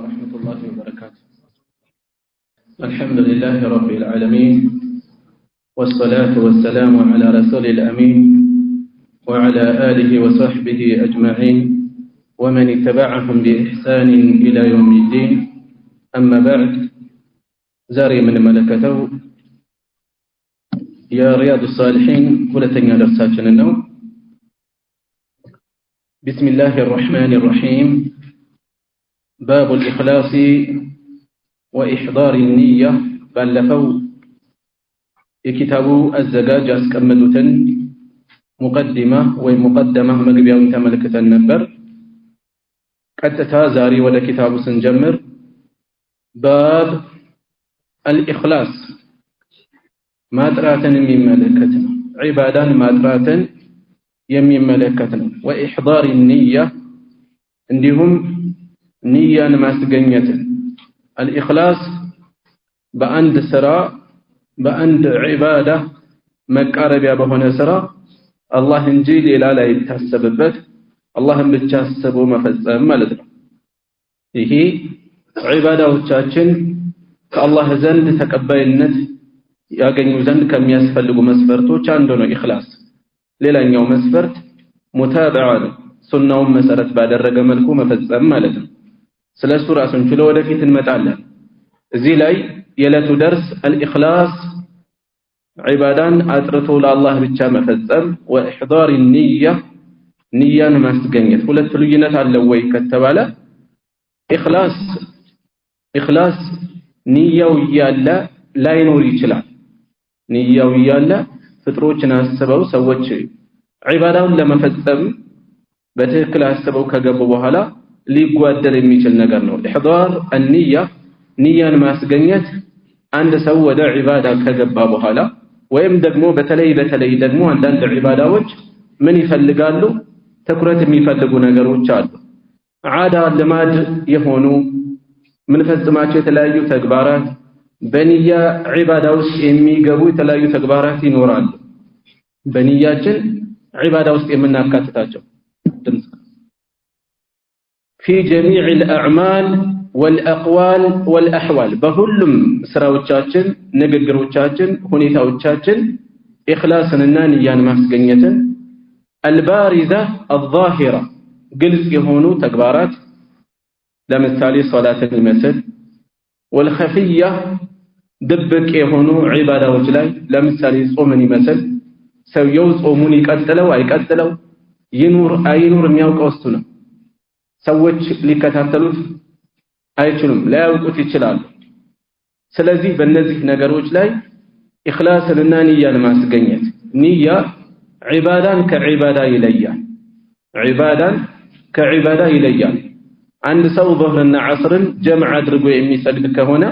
ورحمة الله وبركاته. الحمد لله رب العالمين، والصلاة والسلام على رسول الأمين وعلى آله وصحبه أجمعين ومن اتبعهم بإحسان إلى يوم الدين. أما بعد، زاري من ملكته يا رياض الصالحين ولتنيا درساتنا النوم. بسم الله الرحمن الرحيم. باب الإخلاص وإحضار النية. بلفو كتابو الزجاج أسكمدوتن مقدمة ومقدمة مقبيا تملكة النبر قد زاري ولا كتاب سنجمر. باب الإخلاص ما تراتن من ملكتنا، عبادا ما تراتن يمين ملكتنا، وإحضار النية عندهم نية ماسقنية. الإخلاص بأند سراء بأند عبادة مقاربة بهنا سراء الله انجيل إلى لا يتحسببت الله بتحسبه مفزم مالتنا. ይሄ ዒባዳዎቻችን ከአላህ ዘንድ ተቀባይነት ያገኙ ዘንድ ከሚያስፈልጉ መስፈርቶች አንዱ ነው ኢኽላስ። ሌላኛው መስፈርት ሙታበዓ ነው፣ ሱናውን መሰረት ባደረገ መልኩ መፈጸም ማለት ነው። ስለሱ ራሱን ችሎ ወደፊት እንመጣለን። እዚህ ላይ የዕለቱ ደርስ አልኢኽላስ ዒባዳን አጥርቶ ለአላህ ብቻ መፈጸም፣ ወኢሕዳር ንያ ንያን ማስገኘት። ሁለት ልዩነት አለው ወይ ከተባለ ኢኽላስ ንያው እያለ ላይኖር ይችላል። ንያው እያለ ፍጥሮችን አስበው ሰዎች ዒባዳውን ለመፈጸም በትክክል አስበው ከገቡ በኋላ ሊጓደል የሚችል ነገር ነው። ኢሕዳር አንያ ንያን ማስገኘት አንድ ሰው ወደ ዒባዳ ከገባ በኋላ ወይም ደግሞ በተለይ ደግሞ አንዳንድ ዒባዳዎች ምን ይፈልጋሉ? ትኩረት የሚፈልጉ ነገሮች አሉ። ዓዳ ልማድ የሆኑ ምንፈጽማቸው የተለያዩ ተግባራት በንያ ዒባዳ ውስጥ የሚገቡ የተለያዩ ተግባራት ይኖራሉ። በንያችን ዒባዳ ውስጥ የምናካትታቸው في جميع الأعمال والأقوال والأحوال بهلم سراوቻችን ንግግሮቻችን ሁኔታዎቻችን ኢኽላስንና ንያን ማስገኘትን البارزة الظاهرة ግልጽ የሆኑ ተግባራት ለምሳሌ ሶላትን ይመስል والخفية ድብቅ የሆኑ ዒባዳዎች ላይ ለምሳሌ ጾምን ይመስል ሰውየው ጾሙን ይቀጥለው አይቀጥለው ይኑር አይኑር የሚያውቀው እሱ ነው። ሰዎች ሊከታተሉት አይችሉም፣ ላያውቁት ይችላሉ። ስለዚህ በእነዚህ ነገሮች ላይ ኢኽላስንና ንያን ማስገኘት። ንያ ዒባዳን ከዒባዳ ይለያል። ዒባዳን ከዒባዳ ይለያል። አንድ ሰው ዙህርና ዐስርን ጀምዕ አድርጎ የሚሰግድ ከሆነ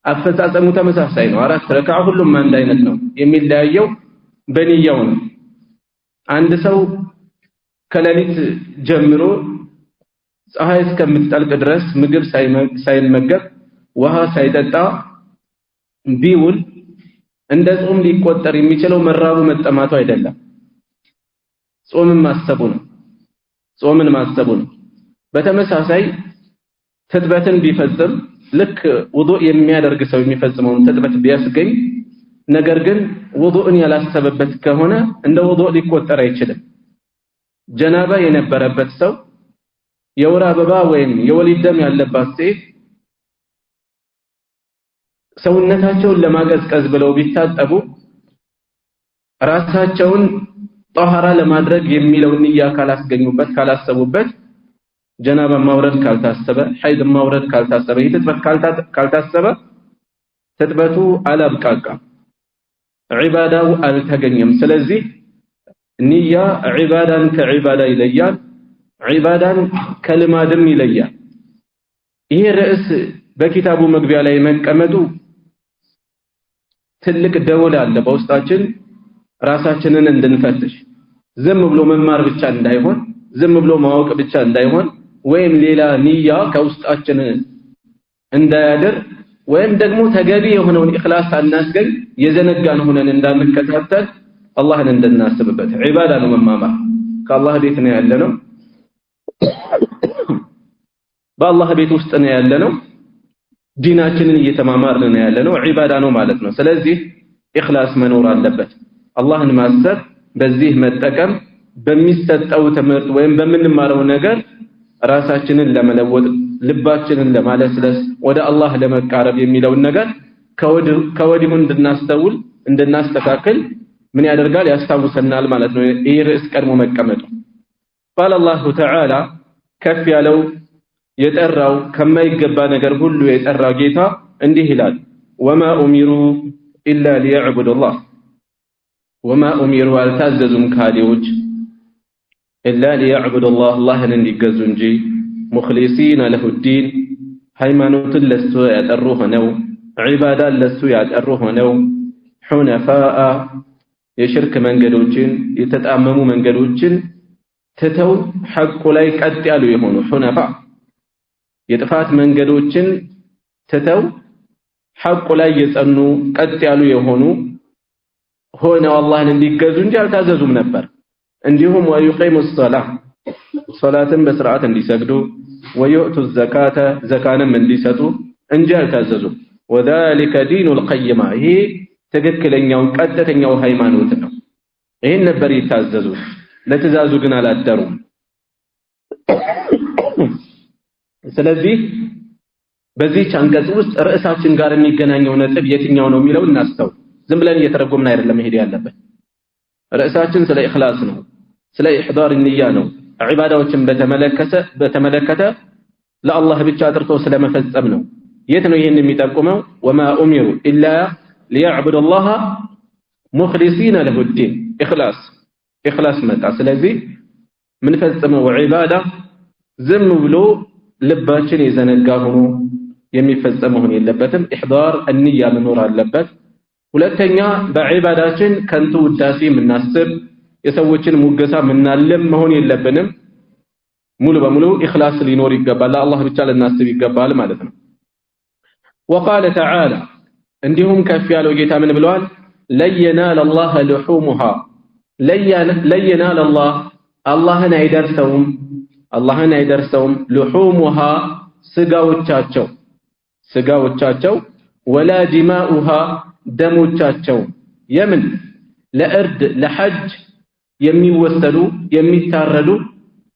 አፈጻጸሙ ተመሳሳይ ነው። 4 ረክዓ ሁሉም አንድ አይነት ነው። የሚለያየው በንያው ነው። አንድ ሰው ከሌሊት ጀምሮ ፀሐይ እስከምትጠልቅ ድረስ ምግብ ሳይመገብ ውሃ ሳይጠጣ ቢውል እንደ ጾም ሊቆጠር የሚችለው መራቡ መጠማቱ አይደለም፣ ጾምን ማሰቡ ነው። በተመሳሳይ ትጥበትን ቢፈጽም ልክ ውዱእ የሚያደርግ ሰው የሚፈጽመውን ትጥበት ቢያስገኝ ነገር ግን ውዱእን ያላሰበበት ከሆነ እንደ ውዱእ ሊቆጠር አይችልም። ጀናባ የነበረበት ሰው የወር አበባ ወይም የወሊድ ደም ያለባት ሴት ሰውነታቸውን ለማቀዝቀዝ ብለው ቢታጠቡ ራሳቸውን ጧሃራ ለማድረግ የሚለውን ንያ ካላስገኙበት ካላሰቡበት ጀናባ ማውረድ ካልታሰበ ሐይድ ማውረድ ካልታሰበ ይትጥበት ካልታሰበ ትጥበቱ አላብቃቃም፣ ዒባዳው አልተገኘም። ስለዚህ ንያ ዒባዳን ከዒባዳ ይለያል፣ ዒባዳን ከልማድም ይለያል። ይሄ ርዕስ በኪታቡ መግቢያ ላይ መቀመጡ ትልቅ ደወል አለ በውስጣችን ራሳችንን እንድንፈትሽ። ዝም ብሎ መማር ብቻ እንዳይሆን፣ ዝም ብሎ ማወቅ ብቻ እንዳይሆን፣ ወይም ሌላ ንያ ከውስጣችን እንዳያድር፣ ወይም ደግሞ ተገቢ የሆነውን ኢኽላስ ሳናስገኝ የዘነጋን ሆነን እንዳንከታተል አላህን እንድናስብበት። ዒባዳ ነው መማማር፣ ከአላህ ቤት ነው ያለነው። በአላህ ቤት ውስጥ ነው ያለነው ዲናችንን እየተማማርን ነው ያለነው ዒባዳ ነው ማለት ነው ስለዚህ ኢኽላስ መኖር አለበት አላህን ማሰብ በዚህ መጠቀም በሚሰጠው ትምህርት ወይም በምንማረው ነገር ራሳችንን ለመለወጥ ልባችንን ለማለስለስ ወደ አላህ ለመቃረብ የሚለውን ነገር ከወዲሁ እንድናስተውል እንድናስተካክል ምን ያደርጋል ያስታውሰናል ማለት ነው ይህ ርዕስ ቀድሞ መቀመጡ قال الله تعالى ከፍ ያለው የጠራው ከማይገባ ነገር ሁሉ የጠራው ጌታ እንዲህ ይላል وما امروا الا ليعبدوا الله وما امروا التززم كاديوج الا ليعبدوا الله اللهን እንዲገዙ እንጂ مخلصين له الدين ሃይማኖትን ለሱ ያጠሩ ሆነው ዒባዳን ለሱ ያጠሩ ሆነው حنفاء የሽርክ መንገዶችን የተጣመሙ መንገዶችን ትተው ሐቁ ላይ ቀጥ ያሉ የሆኑ حنفاء የጥፋት መንገዶችን ትተው ሐቁ ላይ የጸኑ ቀጥ ያሉ የሆኑ ሆነው አላህን እንዲገዙ እንጂ አልታዘዙም ነበር እንዲሁም ወይቂሙ الصلاه ሶላትን በስርዓት እንዲሰግዱ ወይؤቱ الزكاه ዘካንም እንዲሰጡ እንጂ አልታዘዙም وذلك دين القيمه ይሄ ትክክለኛው ቀጥተኛው ሃይማኖት ነው ይሄን ነበር ይታዘዙ ለትእዛዙ ግን አላደሩም ስለዚህ በዚህ አንቀጽ ውስጥ ርዕሳችን ጋር የሚገናኘው ነጥብ የትኛው ነው የሚለው እናስተው ዝም ብለን እየተረጎምን አይደለም መሄድ ያለበት ርዕሳችን ስለ ኢኽላስ ነው ስለ ኢሕዳር النية ነው ዒባዳዎችን በተመለከተ ለአላህ ብቻ አጥርቶ ስለመፈጸም ነው የት ነው ይሄን የሚጠቁመው وما امروا الا ليعبدوا الله مخلصين له الدين ኢኽላስ መጣ ስለዚህ ምን ፈጽመው ዒባዳ ዝም ብሎ ልባችን የዘነጋ ሆኖ የሚፈጸም ሆኖ የለበትም ኢሕዳር النية መኖር አለበት ሁለተኛ በዒባዳችን ከንቱ ውዳሴ ምናስብ የሰዎችን ሙገሳ ምናለም መሆን የለብንም ሙሉ በሙሉ ኢኽላስ ሊኖር ይገባል ለአላህ ብቻ ልናስብ ይገባል ማለት ነው وقال تعالى እንዲሁም ከፍ ያለው ጌታ ምን ብለዋል ለየናል الله لحومها ለየናል الله አላህን አይደርሰውም لحومها ስጋዎቻቸው ወላ ዲማኡها ደሞቻቸው የምን ለእርድ ለሐጅ የሚወሰዱ የሚታረዱ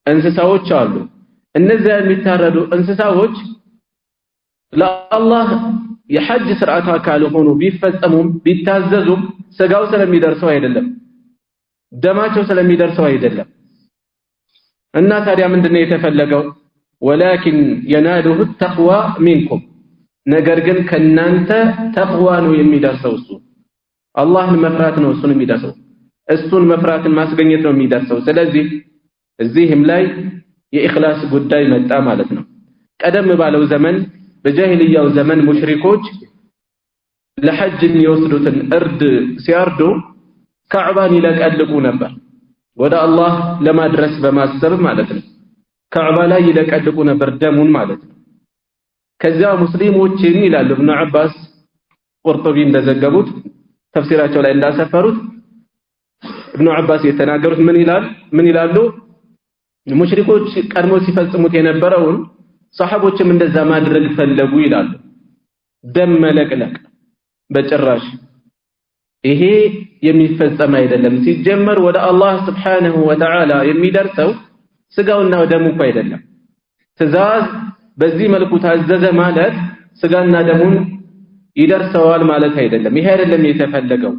እንስሳዎች አሉ እነዚያ የሚታረዱ እንስሳዎች ለአላህ የሐጅ ስርዓት አካል ሆኖ ቢፈጸሙም ቢታዘዙም ስጋው ስለሚደርሰው አይደለም ደማቸው ስለሚደርሰው አይደለም እና ታዲያ ምንድነው የተፈለገው ولكن يناله التقوى منكم ነገር ግን ከናንተ ተቅዋ ነው የሚደርሰው እሱ አላህን መፍራት ነው እሱን የሚደርሰው እሱን መፍራትን ማስገኘት ነው የሚደርሰው ስለዚህ እዚህም ላይ የኢኽላስ ጉዳይ መጣ ማለት ነው ቀደም ባለው ዘመን በጃሂልያው ዘመን ሙሽሪኮች ለሐጅ የሚወስዱትን እርድ ሲያርዱ ካዕባን ይለቀልቁ ነበር ወደ አላህ ለማድረስ በማሰብ ማለት ነው ካዕባ ላይ ይለቀልቁ ነበር ደሙን ማለት ነው ከዛ ሙስሊሞችን ይላሉ ኢብኑ አባስ ቁርጡቢ እንደዘገቡት ተፍሲራቸው ላይ እንዳሰፈሩት ኢብኑ አባስ የተናገሩት ምን ይላሉ ሙሽሪኮች ቀድሞ ሲፈጽሙት የነበረውን ሰሃቦችም እንደዛ ማድረግ ፈለጉ ይላሉ ደም መለቅለቅ በጭራሽ ይሄ የሚፈጸም አይደለም ሲጀመር ወደ አላህ Subhanahu Wa Ta'ala የሚደርሰው ስጋውና ደሙ እኮ አይደለም ትእዛዝ በዚህ መልኩ ታዘዘ ማለት ስጋና ደሙን ይደርሰዋል ማለት አይደለም ይሄ አይደለም የተፈለገው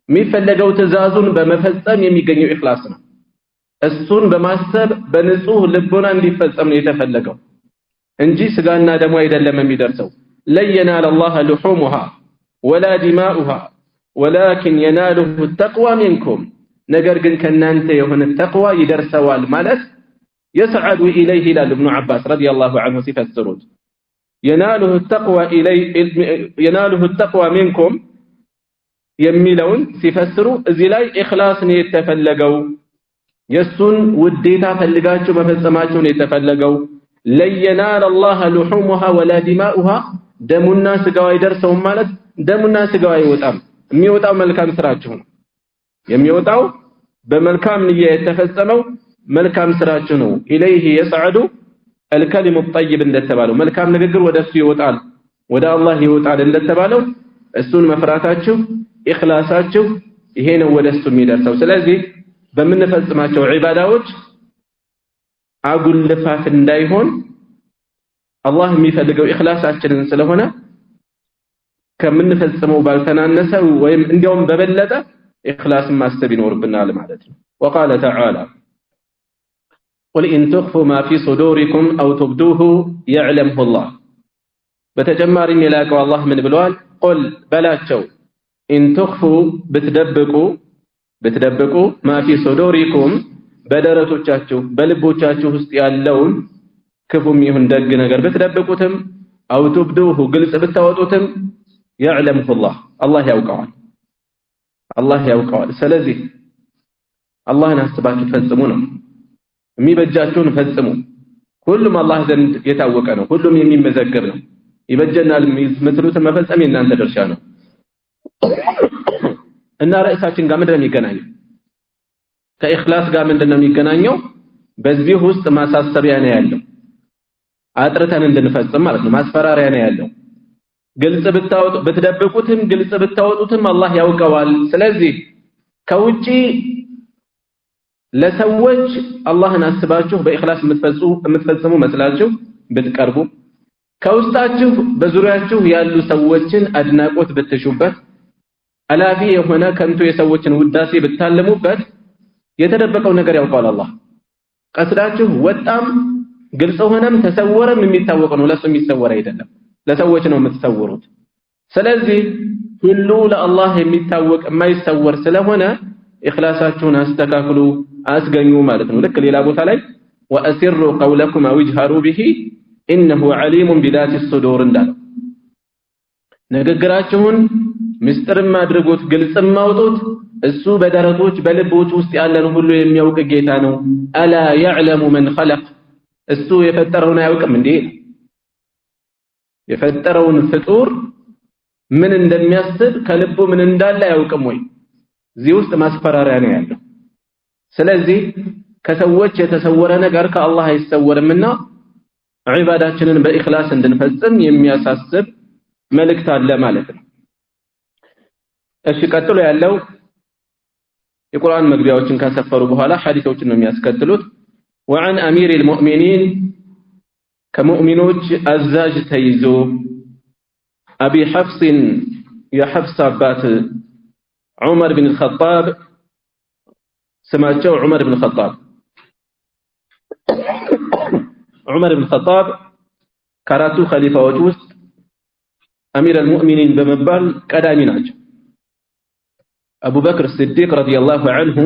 የሚፈለገው ትእዛዙን በመፈጸም የሚገኘው ኢኽላስ ነው እሱን በማሰብ በንጹህ ልቦና እንዲፈጸም ነው የተፈለገው እንጂ ስጋና ደሙ አይደለም የሚደርሰው ለየናል الله لحومها ولا دماؤها ولكن يناله التقوى منكم ነገር ግን ከናንተ የሆነ ተቅዋ ይደርሰዋል ማለት يسعد إليه إلى ابن عباس رضي الله عنه ሲፈስሩት يناله التقوى منكم የሚለውን ሲፈስሩ እዚህ ላይ ኢኽላስ ነው የተፈለገው የሱን ውዴታ ፈልጋችሁ መፈጸማችሁ ነው የተፈለገው ለየናል الله لحومها ولا دماؤها ደሙና ስጋው አይደርሰውም ማለት ደሙና ስጋው አይወጣም የሚወጣው መልካም ስራችሁ ነው የሚወጣው በመልካም ንያ የተፈጸመው መልካም ስራችሁ ነው ኢለይሂ يسعد الكلم الطيب እንደተባለው መልካም ንግግር ወደሱ ይወጣል ወደ አላህ ይወጣል እንደተባለው እሱን መፍራታችሁ ኢኽላሳችሁ ይሄ ነው ወደሱ የሚደርሰው ስለዚህ በመንፈጽማቸው ዒባዳዎች አጉል ልፋት እንዳይሆን አላህ የሚፈልገው ኢኽላሳችንን ስለሆነ ከምንፈጽመው ባልተናነሰ ወይም እንዲያውም በበለጠ ኢኽላስ ማስተብ ይኖርብናል ማለት ነው وقال تعالى قل إن تخفوا ما في صدوركم أو تبدوه يعلمه الله بتجمار ملاك الله من بلوال قل بلاتشو إن تخفوا بتدبقوا ما في صدوركم بدرتوቻችሁ በልቦቻችሁ ውስጥ ያለውን ክፉም ይሁን ደግ ነገር በተደበቁትም አው ትብዱሁ ግልጽ ብታወጡትም يعلمه الله ያውቀዋል ስለዚህ አላህን አስባችሁ ፈጽሙ ነው የሚበጃችሁን ፈጽሙ ሁሉም አላህ ዘንድ የታወቀ ነው ሁሉም የሚመዘገብ ነው ይበጀናል የምትሉት መፈጸም የእናንተ ድርሻ ነው እና ራእሳችን ጋር ምንድነው የሚገናኘው ከኢኽላስ ጋር ምንድነው የሚገናኘው በዚህ ውስጥ ማሳሰቢያ ነው ያለው አጥርተን እንድንፈጽም ማለት ነው ማስፈራሪያ ነው ያለው ግልጽ ብትደብቁትም ግልጽ ብታወጡትም አላህ ያውቀዋል ስለዚህ ከውጪ ለሰዎች አላህን አስባችሁ በኢኽላስ የምትፈጽሙ መስላችሁ ብትቀርቡ ከውስጣችሁ በዙሪያችሁ ያሉ ሰዎችን አድናቆት ብትሹበት አላፊ የሆነ ከንቱ የሰዎችን ውዳሴ ብታለሙበት የተደበቀው ነገር ያውቃል አላህ ቀስዳችሁ ወጣም ግልጽ ሆነም ተሰወረም የሚታወቅ ነው ለሱ የሚሰወር አይደለም ለሰዎች ነው የምትሰውሩት ስለዚህ ሁሉ ለአላህ የሚታወቅ የማይሰወር ስለሆነ ኢኽላሳችሁን አስተካክሉ አስገኙ ማለት ነው ልክ ሌላ ቦታ ላይ واسروا قولكم او اجهروا به انه عليم بذات الصدور እንዳለው ንግግራችሁን ምስጢርም አድርጉት ግልጽም አውጡት እሱ በደረቶች በልቦች ውስጥ ያለን ሁሉ የሚያውቅ ጌታ ነው አላ يعلم من خلق እሱ የፈጠረውን አያውቅም እንዴ የፈጠረውን ፍጡር ምን እንደሚያስብ ከልቡ ምን እንዳለ አያውቅም ወይ እዚህ ውስጥ ማስፈራሪያ ነው ያለው ስለዚህ ከሰዎች የተሰወረ ነገር ከአላህ አይሰወርምና ዒባዳችንን በኢኽላስ እንድንፈጽም የሚያሳስብ መልእክት አለ ማለት ነው እሺ ቀጥሎ ያለው የቁርአን መግቢያዎችን ካሰፈሩ በኋላ ሐዲሶችን ነው የሚያስከትሉት وعن امير المؤمنين كمؤمنوች አዛዥ ተይዞ ابي حفص يا حفص አባት عمر بن الخطاب سماቸው عمر بن الخطاب عمر بن الخطاب ከአራቱ ኸሊፋዎች ውስጥ امير المؤمنين በመባል ቀዳሚ ናቸው ابو بكر الصديق رضي الله عنه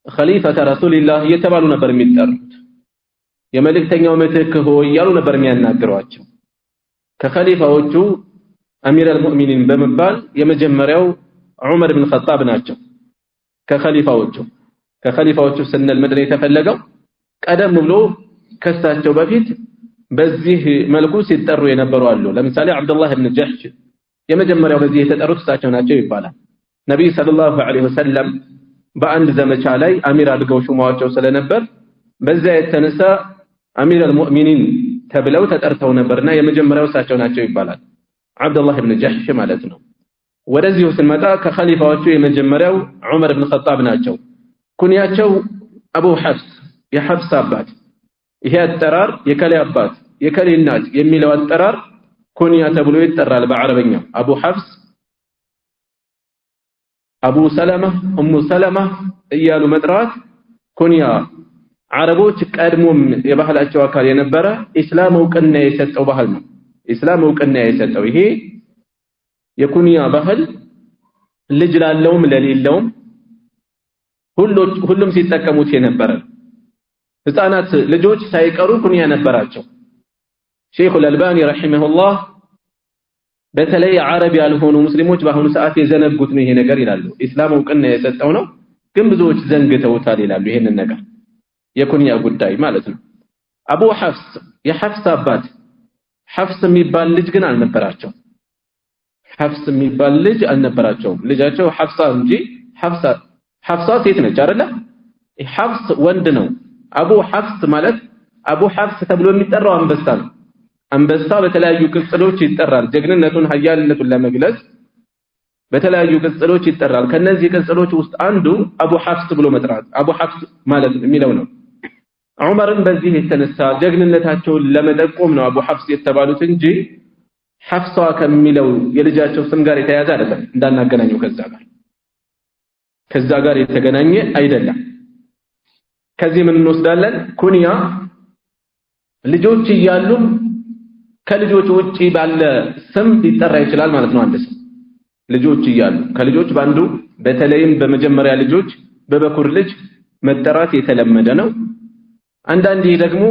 خليفة رسول الله እየተባሉ ነበር የሚጠሩት የመልእክተኛው ምትክ ሆይ ያሉ ነበር የሚያናግሯቸው ከኸሊፋዎቹ امير المؤمنين በመባል የመጀመሪያው ዑመር ኢብኑ ኸጣብ ናቸው ከኸሊፋዎቹ ስንል ምንድነው የተፈለገው ቀደም ብሎ ከሳቸው በፊት በዚህ መልኩ ሲጠሩ የነበሩ አሉ ለምሳሌ አብዱላህ ኢብኑ ጀህሽ የመጀመሪያው በዚህ የተጠሩት እሳቸው ናቸው ይባላል ነብይ ሰለላሁ ዐለይሂ ወሰለም በአንድ ዘመቻ ላይ አሚር አድርገው ሹማቸው ስለነበር በዛ የተነሳ አሚር አልሙእሚኒን ተብለው ተጠርተው ነበርና የመጀመሪያው እሳቸው ናቸው ይባላል አብዱላህ ኢብኑ ጀህሽ ማለት ነው ወደዚህ ስንመጣ ከኸሊፋዎቹ የመጀመሪያው ዑመር ኢብኑ ኸጣብ ናቸው ኩንያቸው አቡ ሐፍስ የሐፍስ አባት ይሄ አጠራር የከሌ አባት የከሌ እናት የሚለው አጠራር ኩንያ ተብሎ ይጠራል በአረበኛው አቡ ሐፍስ አቡ ሰለማ ኡሙ ሰለማ እያሉ መጥራት ኩንያ አረቦች ቀድሞም የባህላቸው አካል የነበረ እስላም እውቅና የሰጠው ባህል ነው እስላም እውቅና የሰጠው ይሄ የኩንያ ባህል ልጅ ላለውም ለሌለውም ሁሉም ሲጠቀሙት የነበረ ህፃናት ልጆች ሳይቀሩ ኩንያ ነበራቸው ሼኹ አልአልባኒ ረሂመሁላህ በተለይ አረብ ያልሆኑ ሙስሊሞች በአሁኑ ሰዓት የዘነጉት ነው ይሄ ነገር ይላሉ እስላም እውቅና የሰጠው ነው ግን ብዙዎች ዘንግተውታል ይላሉ ይሄንን ነገር የኩንያ ጉዳይ ማለት ነው አቡ ሐፍስ የሐፍስ አባት ሐፍስ የሚባል ልጅ ግን አልነበራቸው ሐፍስ የሚባል ልጅ አልነበራቸው ልጃቸው ሐፍሳ እንጂ ሐፍሳ ሴት ነች አይደለ ሐፍስ ወንድ ነው አቡ ሐፍስ ማለት አቡ ሐፍስ ተብሎ የሚጠራው አንበሳ ነው። አንበሳ በተለያዩ ቅጽሎች ይጠራል። ጀግንነቱን ኃያልነቱን ለመግለጽ በተለያዩ ቅጽሎች ይጠራል። ከነዚህ ቅጽሎች ውስጥ አንዱ አቡ ሐፍስ ብሎ መጥራት አቡ ሐፍስ ማለት የሚለው ነው። ዑመርን በዚህ የተነሳ ጀግንነታቸውን ለመጠቆም ነው አቡ ሐፍስ የተባሉት እንጂ ሐፍሷ ከሚለው የልጃቸው ስም ጋር የተያያዘ አይደለም። እንዳናገናኘው ከዛ ጋር የተገናኘ አይደለም። ከዚህ ምን እንወስዳለን? ኩንያ ልጆች እያሉ ከልጆች ውጪ ባለ ስም ሊጠራ ይችላል ማለት ነው። አንድ ሰው ልጆች እያሉ ከልጆች ባንዱ በተለይም በመጀመሪያ ልጆች በበኩር ልጅ መጠራት የተለመደ ነው። አንዳንዴ ደግሞ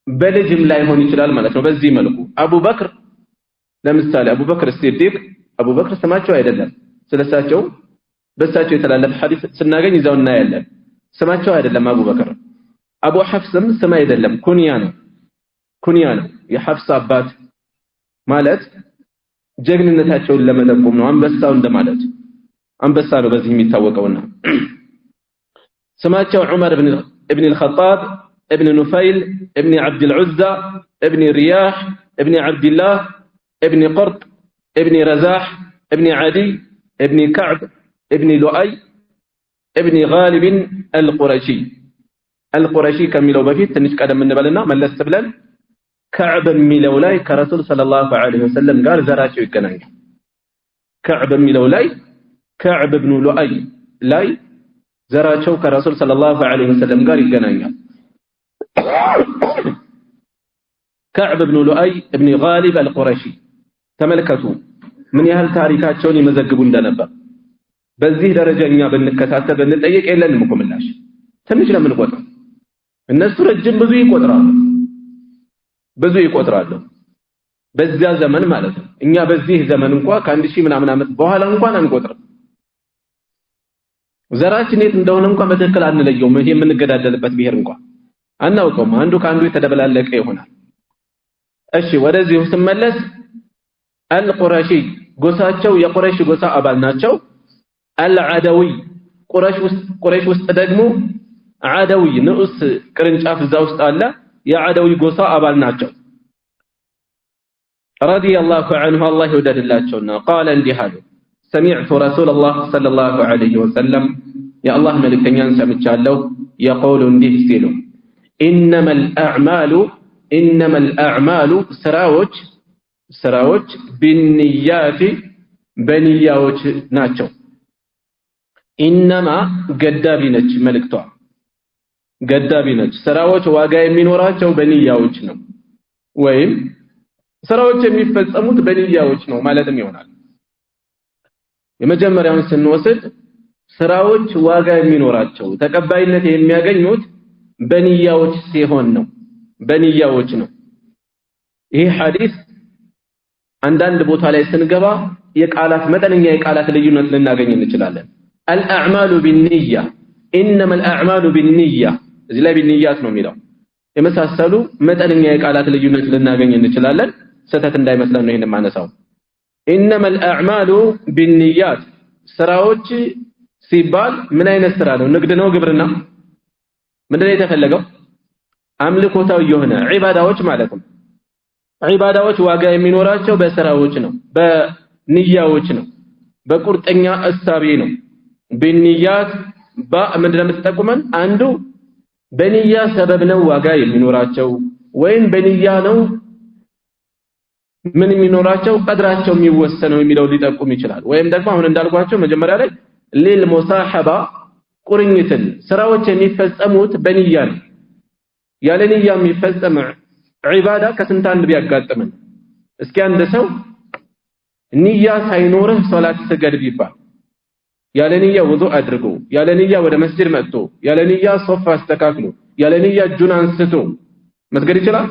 በልጅም ላይሆን ይችላል ማለት ነው። በዚህ መልኩ አቡበክር ለምሳሌ አቡበክር ሲዲቅ አቡበክር ስማቸው አይደለም። ስለሳቸው በሳቸው የተላለፈ ሐዲስ ስናገኝ ይዛው እናያለን። ስማቸው አይደለም አቡበክር። አቡ ሐፍስም ስም አይደለም፣ ኩንያ ነው። የሐፍስ አባት ማለት ጀግንነታቸውን ለመጠቆም ነው። አንበሳው እንደማለት አንበሳ ነው በዚህ የሚታወቀውና ስማቸው ዑመር ابن الخطاب ابن نفيل ابن عبد العزة ابن رياح ابن عبد الله ابن قرط ابن رزاح ابن عدي ابن كعب ابن لؤي ابن غالب القرشي كميلو بفيت تنش قدم من بلنا ملست بلن كعب ميلو لاي كرسول صلى الله عليه وسلم قال زراشو يገናኛል كعب ميلو لاي كعب ابن لؤي لاي ዘራቸው ከረሱል ሰለላሁ ዐለይሂ ወሰለም ጋር ይገናኛል። كعب بن لؤي ابن غالب القرشي ተመልከቱ ምን ያህል ታሪካቸውን ይመዘግቡ እንደነበር። በዚህ ደረጃኛ ብንከታተል ብንጠይቅ የለንም እኮ ምላሽ። ትንሽ ለምን ቆጥረው እነሱ ረጅም ብዙ ይቆጥራሉ በዚያ ዘመን ማለት ነው። እኛ በዚህ ዘመን እንኳን ከአንድ ሺህ ምናምን ዓመት በኋላ እንኳን አንቆጥርም። ዘራችን የት እንደሆነ እንኳን በትክክል አንለየውም። ይሄ የምንገዳደልበት ብሄር እንኳን አናውቀውም። አንዱ ከአንዱ የተደበላለቀ ይሆናል። እሺ ወደዚህ ስመለስ አልቁረሺ ጎሳቸው የቁረሽ ጎሳ አባል ናቸው። አልዓደዊ ቁረሽ ውስጥ ደግሞ ዓደዊ ንዑስ ቅርንጫፍ እዛ ውስጥ አለ። የዓደዊ ጎሳ አባል ናቸው። ረዲየላሁ ዐንሁ አላህ ይወደድላቸውና ቃለ እንዲህ አሉ سمعت رسول الله صلى الله عليه وسلم يا الله ملكتنيان سمعتالو يقول እንዲህ ሲሉ إنما الأعمال ስራዎች بالنيات በንያዎች ናቸው። ኢነማ ገዳቢ ነች መልእክቷ ገዳቢ ነች። ስራዎች ዋጋ የሚኖራቸው በንያዎች ነው፣ ወይም ስራዎች የሚፈጸሙት በንያዎች ነው ማለትም ይሆናል። የመጀመሪያውን ስንወስድ ስራዎች ዋጋ የሚኖራቸው ተቀባይነት የሚያገኙት በንያዎች ሲሆን ነው። ይሄ ሐዲስ አንዳንድ ቦታ ላይ ስንገባ የቃላት መጠነኛ የቃላት ልዩነት ልናገኝ እንችላለን። الأعمال بالنية إنما الأعمال بالنية እዚህ ላይ بالنيات ነው የሚለው የመሳሰሉ መጠነኛ የቃላት ልዩነት ልናገኝ እንችላለን። ሰተት እንዳይመስለን ነው ይሄን ማነሳው። إنما الأعمال بالنيات ስራዎች ሲባል ምን አይነት ስራ ነው? ንግድ ነው? ግብርና? ምንድነው የተፈለገው? አምልኮታዊ የሆነ ዒባዳዎች ማለት ነው። ዒባዳዎች ዋጋ የሚኖራቸው በስራዎች ነው፣ በንያዎች ነው፣ በቁርጠኛ እሳቤ ነው። بالنيات ምንድነው የምትጠቁመን? አንዱ በንያ ሰበብ ነው ዋጋ የሚኖራቸው፣ ወይም በንያ ነው ምን የሚኖራቸው ቀድራቸው የሚወሰነው የሚለው ሊጠቁም ይችላል። ወይም ደግሞ አሁን እንዳልኳቸው መጀመሪያ ላይ للمصاحبه ቁርኝትን ስራዎች የሚፈጸሙት በንያ ነው። ያለ ንያ የሚፈጸም ዒባዳ ከስንት አንድ ቢያጋጥመን፣ እስኪ አንድ ሰው ንያ ሳይኖርህ ሶላት ስገድ ቢባል ያለ ንያ ውዱእ አድርጎ ያለ ንያ ወደ መስጂድ መጥቶ ያለ ንያ ሶፍ አስተካክሎ ያለ ንያ እጁን አንስቶ መስገድ ይችላል?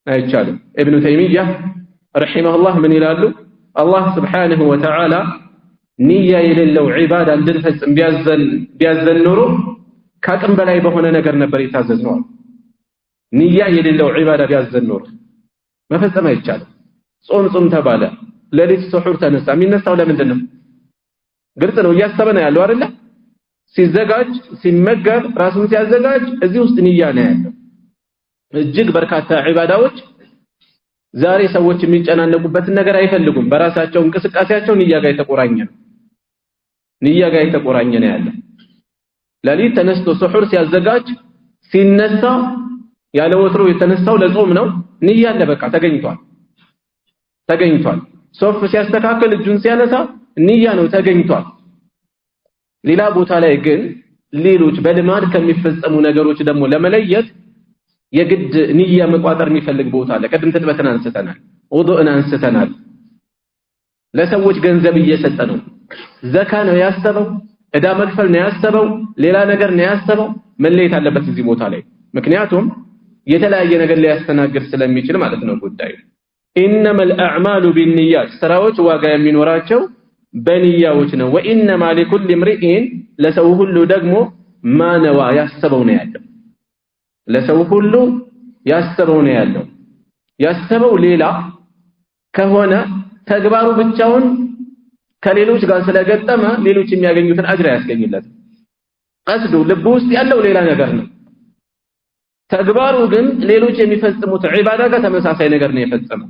አይቻልም። ኢብኑ ተይሚያ ረሂመሁላህ ምን ይላሉ? አላህ ስብሓነሁ ወተዓላ ንያ የሌለው ዒባዳ እንድንፈጽም ቢያዘን ኖሮ ከአቅም በላይ በሆነ ነገር ነበር የታዘዝነው። ንያ የሌለው ዒባዳ ቢያዘን ኖሮ መፈጸም አይቻልም። ጾም ተባለ፣ ሌሊት ስሑር ተነሳ። የሚነሳው ለምንድን ነው? ግልጽ ነው፣ እያሰበ ነው ያለው አይደለ? ሲዘጋጅ ሲመገብ ራሱን ሲያዘጋጅ እዚህ ውስጥ ንያ ነው ያለው። እጅግ በርካታ ዒባዳዎች ዛሬ ሰዎች የሚጨናነቁበትን ነገር አይፈልጉም። በራሳቸው እንቅስቃሴያቸው ንያ ጋር የተቆራኘ ነው። ንያ ጋር የተቆራኘ ነው ያለው። ለሊት ተነስቶ ሱሑር ሲያዘጋጅ ሲነሳ ያለ ወትሮ የተነሳው ለጾም ነው። ንያ አለ በቃ ተገኝቷል። ሶፍ ሲያስተካክል እጁን ሲያነሳ ንያ ነው ተገኝቷል። ሌላ ቦታ ላይ ግን ሌሎች በልማድ ከሚፈጸሙ ነገሮች ደግሞ ለመለየት የግድ ንያ መቋጠር የሚፈልግ ቦታ አለ። ቀድም ትጥበትን አንስተናል፣ ውዱእን አንስተናል። ለሰዎች ገንዘብ እየሰጠ ነው፣ ዘካ ነው ያሰበው፣ ዕዳ መክፈል ነው ያሰበው፣ ሌላ ነገር ነው ያሰበው። መለየት አለበት እዚህ ቦታ ላይ። ምክንያቱም የተለያየ ነገር ሊያስተናግድ ስለሚችል ማለት ነው ጉዳዩ። ኢነመል አዕማሉ ቢንኒያት፣ ስራዎች ዋጋ የሚኖራቸው በንያዎች ነው። ወኢነማ ሊኩል ምርኢን፣ ለሰው ሁሉ ደግሞ ማነዋ ያሰበው ነው ያለው። ለሰው ሁሉ ያሰበው ነው ያለው። ያሰበው ሌላ ከሆነ ተግባሩ ብቻውን ከሌሎች ጋር ስለገጠመ ሌሎች የሚያገኙትን አጅር አያስገኝለትም። ቀስዱ ልብ ውስጥ ያለው ሌላ ነገር ነው። ተግባሩ ግን ሌሎች የሚፈጽሙት ዒባዳ ጋር ተመሳሳይ ነገር ነው የፈጸመው።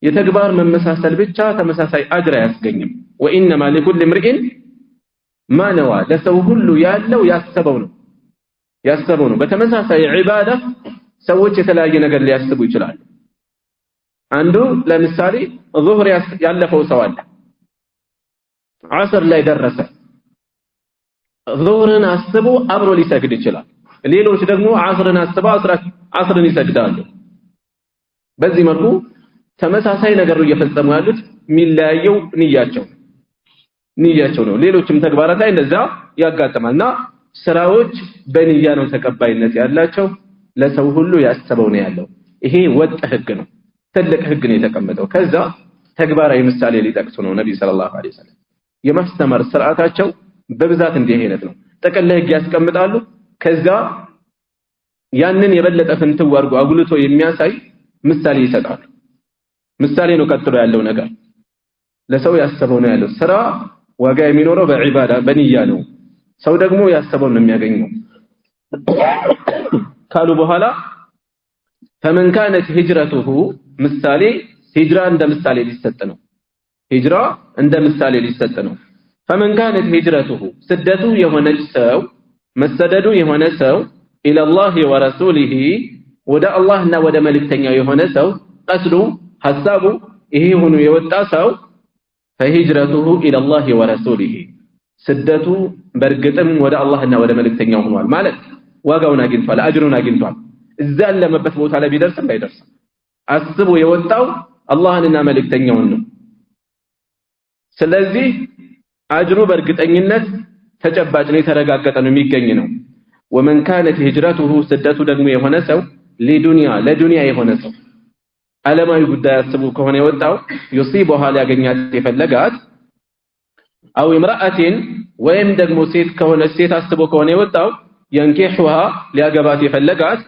የተግባር መመሳሰል ብቻ ተመሳሳይ አጅር አያስገኝም። ወኢነማ ሊኩል ምርኢን ማነዋ፣ ለሰው ሁሉ ያለው ያሰበው ነው። በተመሳሳይ ዒባዳ ሰዎች የተለያየ ነገር ሊያስቡ ይችላሉ። አንዱ ለምሳሌ ዙህር ያለፈው ሰው አለ፣ ዐስር ላይ ደረሰ። ዙህርን አስቦ አብሮ ሊሰግድ ይችላል። ሌሎች ደግሞ ዐስርን አስበው ዐስርን ይሰግዳሉ። በዚህ መልኩ ተመሳሳይ ነገር ነው እየፈጸሙ ያሉት። የሚለያየው ንያቸው ነው። ሌሎችም ተግባራት ላይ እንደዛ ያጋጥማልና ስራዎች በንያ ነው ተቀባይነት ያላቸው። ለሰው ሁሉ ያሰበው ነው ያለው። ይሄ ወጥ ህግ ነው፣ ትልቅ ህግ ነው የተቀመጠው። ከዛ ተግባራዊ ምሳሌ ሊጠቅሱ ነው ነብይ ሰለላሁ ዐለይሂ ወሰለም። የማስተማር ስርዓታቸው በብዛት እንዲህ አይነት ነው። ጥቅል ህግ ያስቀምጣሉ። ከዛ ያንን የበለጠ ፍንትው አድርጎ አጉልቶ የሚያሳይ ምሳሌ ይሰጣሉ። ምሳሌ ነው ቀጥሎ ያለው ነገር። ለሰው ያሰበው ነው ያለው። ስራ ዋጋ የሚኖረው በዒባዳ በንያ ነው። ሰው ደግሞ ያሰበው ነው የሚያገኘው ካሉ በኋላ فمن كانت هجرته ምሳሌ ሂጅራ እንደ ምሳሌ ሊሰጥ ነው። ሂጅራ እንደ ምሳሌ ሊሰጥ ነው። فمن كانت هجرته ስደቱ የሆነች ሰው መሰደዱ የሆነ ሰው الى الله ورسوله ወደ አላህና ወደ መልእክተኛው የሆነ ሰው ቀስዱ ሐሳቡ ይሄ ሆኖ የወጣ ሰው فهجرته الى الله ورسوله ስደቱ በርግጥም ወደ አላህና ወደ መልእክተኛው ሆኗል ማለት ዋጋውን አግኝቷል፣ አጅሩን አግኝቷል። እዛ ያለበት ቦታ ላይ ቢደርስም ባይደርስም አስቦ የወጣው አላህንና መልእክተኛውን ነው። ስለዚህ አጅሩ በርግጠኝነት ተጨባጭ ነው፣ የተረጋገጠ ነው፣ የሚገኝ ነው። ومن كانت هجرته ስደቱ ደግሞ የሆነ ሰው ለዱንያ የሆነ ሰው ዓለማዊ ጉዳይ አስቦ ከሆነ የወጣው يصيبها ሊያገኛት የፈለጋት አው امرأة ወይም ደግሞ ሴት ከሆነ ሴት አስቦ ከሆነ የወጣው ينكحها ሊያገባት የፈለጋት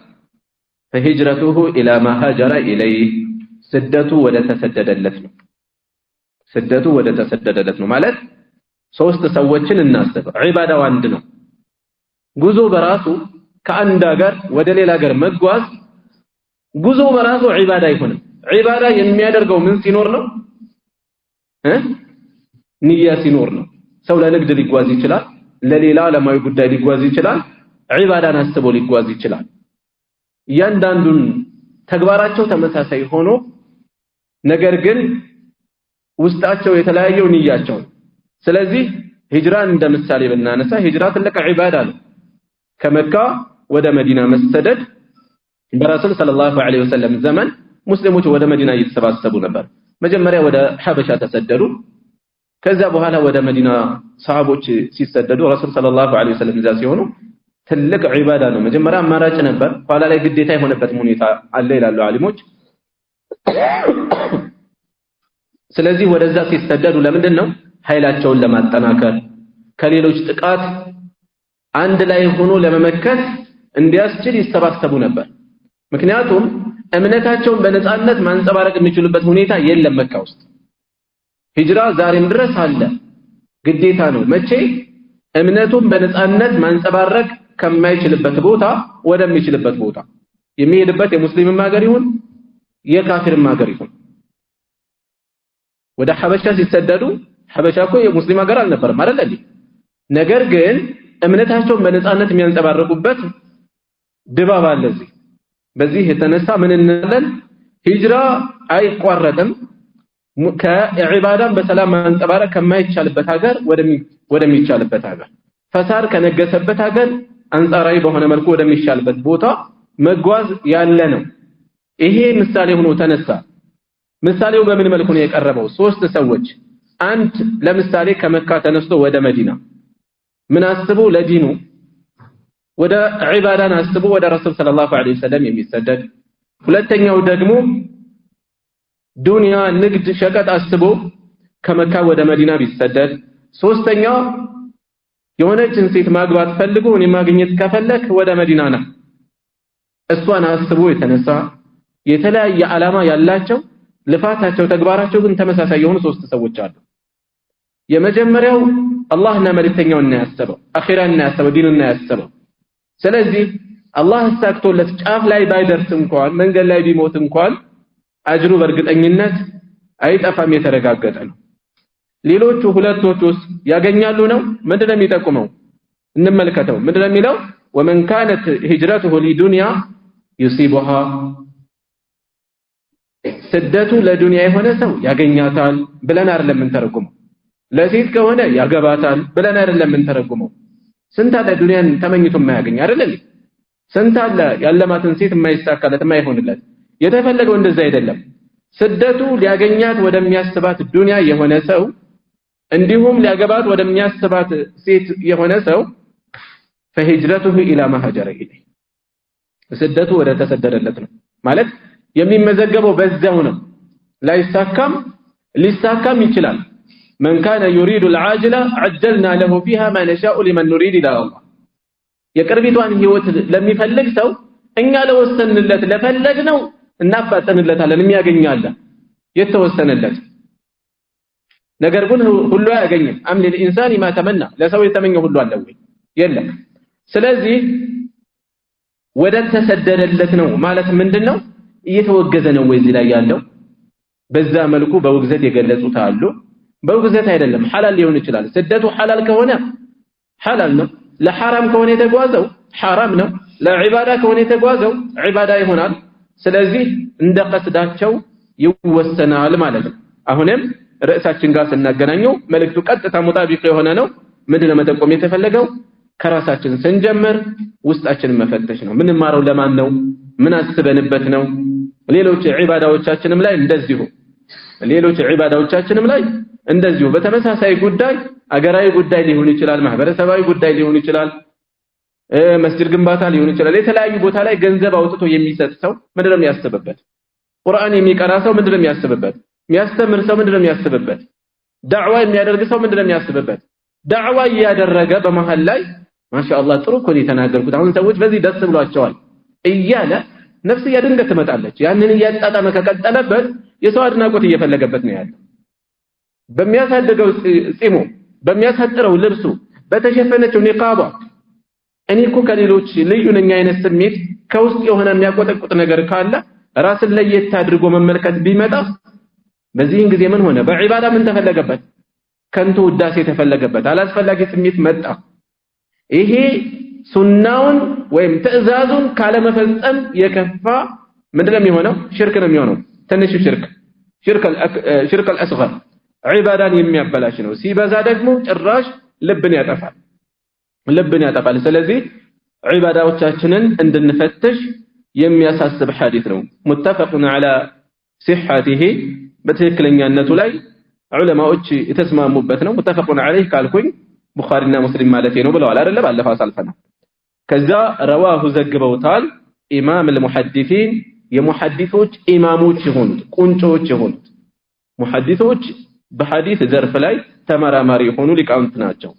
فهجرته الى ما هاجر اليه ስደቱ ወደ ተሰደደለት ነው ማለት ሶስት ሰዎችን እናስብ። ዒባዳው አንድ ነው። ጉዞ በራሱ ከአንድ ሀገር ወደ ሌላ ሀገር መጓዝ ጉዞ በራሱ ዒባዳ አይሆንም። ዒባዳ የሚያደርገው ምን ሲኖር ነው? ንያ ሲኖር ነው። ሰው ለንግድ ሊጓዝ ይችላል፣ ለሌላ ዓለማዊ ጉዳይ ሊጓዝ ይችላል፣ ዒባዳን አስቦ ሊጓዝ ይችላል። እያንዳንዱን ተግባራቸው ተመሳሳይ ሆኖ ነገር ግን ውስጣቸው የተለያየው ንያቸው። ስለዚህ ሂጅራን እንደ ምሳሌ ብናነሳ ሂጅራ ትልቅ ዒባዳ ነው። ከመካ ወደ መዲና መሰደድ በረሱል ሰለላሁ ዐለይሂ ወሰለም ዘመን ሙስሊሞች ወደ መዲና እየተሰባሰቡ ነበር። መጀመሪያ ወደ ሐበሻ ተሰደዱ። ከዛ በኋላ ወደ መዲና ሰሃቦች ሲሰደዱ ረሱል ሰለላሁ ዐለይሂ ወሰለም እዛ ሲሆኑ ትልቅ ዒባዳ ነው። መጀመሪያ አማራጭ ነበር፣ ኋላ ላይ ግዴታ የሆነበት ሁኔታ አለ ይላሉ ዓሊሞች። ስለዚህ ወደዛ ሲሰደዱ ለምንድን ነው? ኃይላቸውን ለማጠናከር ከሌሎች ጥቃት አንድ ላይ ሆኖ ለመመከት እንዲያስችል ይሰባሰቡ ነበር። ምክንያቱም እምነታቸውን በነፃነት ማንጸባረቅ የሚችሉበት ሁኔታ የለም መካ ውስጥ። ሂጅራ ዛሬም ድረስ አለ፣ ግዴታ ነው። መቼ? እምነቱን በነፃነት ማንጸባረቅ ከማይችልበት ቦታ ወደሚችልበት ቦታ የሚሄድበት የሙስሊምም ሀገር ይሁን የካፊርም ሀገር ይሁን ወደ ሐበሻ ሲሰደዱ ሐበሻ እኮ የሙስሊም ሀገር አልነበረም አይደል እንዴ ነገር ግን እምነታቸውን በነፃነት የሚያንጸባርቁበት ድባብ አለ እዚህ በዚህ የተነሳ ምን እንላለን ሂጅራ አይቋረጥም ከዒባዳን በሰላም ማንጸባረቅ ከማይቻልበት ሀገር ወደሚቻልበት ሀገር ፈሳድ ከነገሰበት ሀገር አንጻራዊ በሆነ መልኩ ወደሚሻልበት ቦታ መጓዝ ያለ ነው ይሄ ምሳሌ ሆኖ ተነሳ ምሳሌው በምን መልኩ ነው የቀረበው ሶስት ሰዎች አንድ ለምሳሌ ከመካ ተነስቶ ወደ መዲና ምን አስቡ ለዲኑ ወደ ዒባዳን አስቡ ወደ ረሱል ሰለላሁ ዐለይሂ ወሰለም የሚሰደድ ሁለተኛው ደግሞ ዱንያ ንግድ ሸቀጥ አስቦ ከመካ ወደ መዲና ቢሰደድ ሶስተኛው የሆነችን ሴት ማግባት ፈልጎ እኔ ማግኘት ከፈለክ ወደ መዲና ና እሷን አስቦ የተነሳ የተለያየ ዓላማ ያላቸው ልፋታቸው ተግባራቸው ግን ተመሳሳይ የሆኑ ሶስት ሰዎች አሉ የመጀመሪያው አላህና መልእክተኛውን ያሰበው አኺራን ያሰበው ዲኑን ያሰበው ስለዚህ አላህ አሳክቶለት ጫፍ ላይ ባይደርስ እንኳን መንገድ ላይ ቢሞት እንኳን አጅሩ በእርግጠኝነት አይጠፋም የተረጋገጠ ነው ሌሎቹ ሁለቶቹስ ያገኛሉ ነው ምንድነው የሚጠቁመው እንመልከተው ምንድነው የሚለው ومن كانت هجرته لدنيا يصيبها ስደቱ ለዱንያ የሆነ ሰው ያገኛታል ብለን አይደለም እንተረጉመው ለሴት ከሆነ ያገባታል ብለን አይደለም እንተረጉመው ስንት አለ ዱንያን ተመኝቶ የማያገኝ አይደል ስንት አለ ያለማትን ሴት የማይሳካለት የማይሆንለት የተፈለገው እንደዛ አይደለም ስደቱ ሊያገኛት ወደሚያስባት ዱንያ የሆነ ሰው እንዲሁም ሊያገባት ወደሚያስባት ሴት የሆነ ሰው فهجرته الى ما هاجر اليه ስደቱ ወደ ተሰደደለት ነው ማለት የሚመዘገበው በዛው ነው ላይሳካም ሊሳካም ይችላል من كان يريد العاجله عجلنا له فيها ما نشاء لمن نريد الى الله የቅርቢቷን ህይወት ለሚፈልግ ሰው እኛ ለወሰንለት ለፈለግነው እናፋጠንለታለን የሚያገኛል የተወሰነለት ነገር ግን ሁሉ ያገኝም አም ለኢንሳን ما تمنى ለሰው የተመኘው ሁሉ አለ ወይ የለም ስለዚህ ወደ ተሰደደለት ነው ማለት ምንድነው እየተወገዘ ነው ወይ እዚህ ላይ ያለው በዛ መልኩ በውግዘት የገለጹት አሉ በውግዘት አይደለም ሐላል ሊሆን ይችላል ስደቱ ሐላል ከሆነ ሐላል ነው ለሐራም ከሆነ የተጓዘው ሐራም ነው ለዒባዳ ከሆነ የተጓዘው ዒባዳ ይሆናል ስለዚህ እንደ ቀስዳቸው ይወሰናል ማለት ነው አሁንም ርዕሳችን ጋር ስናገናኘው መልእክቱ ቀጥታ ሙጣቢቅ የሆነ ነው ምንድነው መጠቆም የተፈለገው ከራሳችን ስንጀምር ውስጣችንን መፈተሽ ነው ምን ማረው ለማን ነው ምን አስበንበት ነው ሌሎች ዒባዳዎቻችንም ላይ እንደዚሁ በተመሳሳይ ጉዳይ አገራዊ ጉዳይ ሊሆን ይችላል ማህበረሰባዊ ጉዳይ ሊሆን ይችላል መስጂድ ግንባታ ሊሆን ይችላል የተለያዩ ቦታ ላይ ገንዘብ አውጥቶ የሚሰጥ ሰው ምንድነው የሚያስበበት ቁርአን የሚቀራ ሰው ምንድነው የሚያስበበት የሚያስተምር ሰው ምንድነው የሚያስበበት ዳዕዋ የሚያደርግ ሰው ምንድነው የሚያስበበት ዳዕዋ ያደረገ በመሃል ላይ ማሻአላህ ጥሩ እኮ ነው የተናገርኩት አሁን ሰዎች በዚህ ደስ ብሏቸዋል እያለ ነፍስያ ድንገት ትመጣለች ያንን እያጣጣመ ከቀጠለበት የሰው አድናቆት እየፈለገበት ነው ያለው በሚያሳድገው ጺሙ በሚያሳጥረው ልብሱ በተሸፈነችው ኒቃባ እኔ እኮ ከሌሎች ልዩ ነኝ አይነት ስሜት ከውስጥ የሆነ የሚያቆጠቁጥ ነገር ካለ ራስን ለየት አድርጎ መመልከት ቢመጣ በዚህን ጊዜ ምን ሆነ በዒባዳ ምን ተፈለገበት ከንቱ ውዳሴ ተፈለገበት አላስፈላጊ ስሜት መጣ ይሄ ሱናውን ወይም ትዕዛዙን ካለመፈጸም የከፋ ምንድነው የሚሆነው ሽርክ ነው የሚሆነው ትንሽ ሽርክ አልአስገር ዒባዳን የሚያበላሽ ነው ሲበዛ ደግሞ ጭራሽ ልብን ያጠፋል ስለዚህ ዒባዳዎቻችንን እንድንፈትሽ የሚያሳስብ ሐዲስ ነው ሙተፈቅን ዐላ ሲሐቲሂ በትክክለኛነቱ ላይ ዑለማዎች የተስማሙበት ነው ሙተፈቅን ዐለይህ ካልኩኝ ቡኻሪና ሙስሊም ማለት ነው ብለዋል አይደለ ባለፈው አሳልፈናል ከዛ ረዋሁ ዘግበውታል ኢማም المحدثين የሙሐዲሶች ኢማሞች የሆኑት ቁንጮች የሆኑት ሙሐዲሶች በሐዲስ ዘርፍ ላይ ተመራማሪ የሆኑ ሊቃውንት ናቸው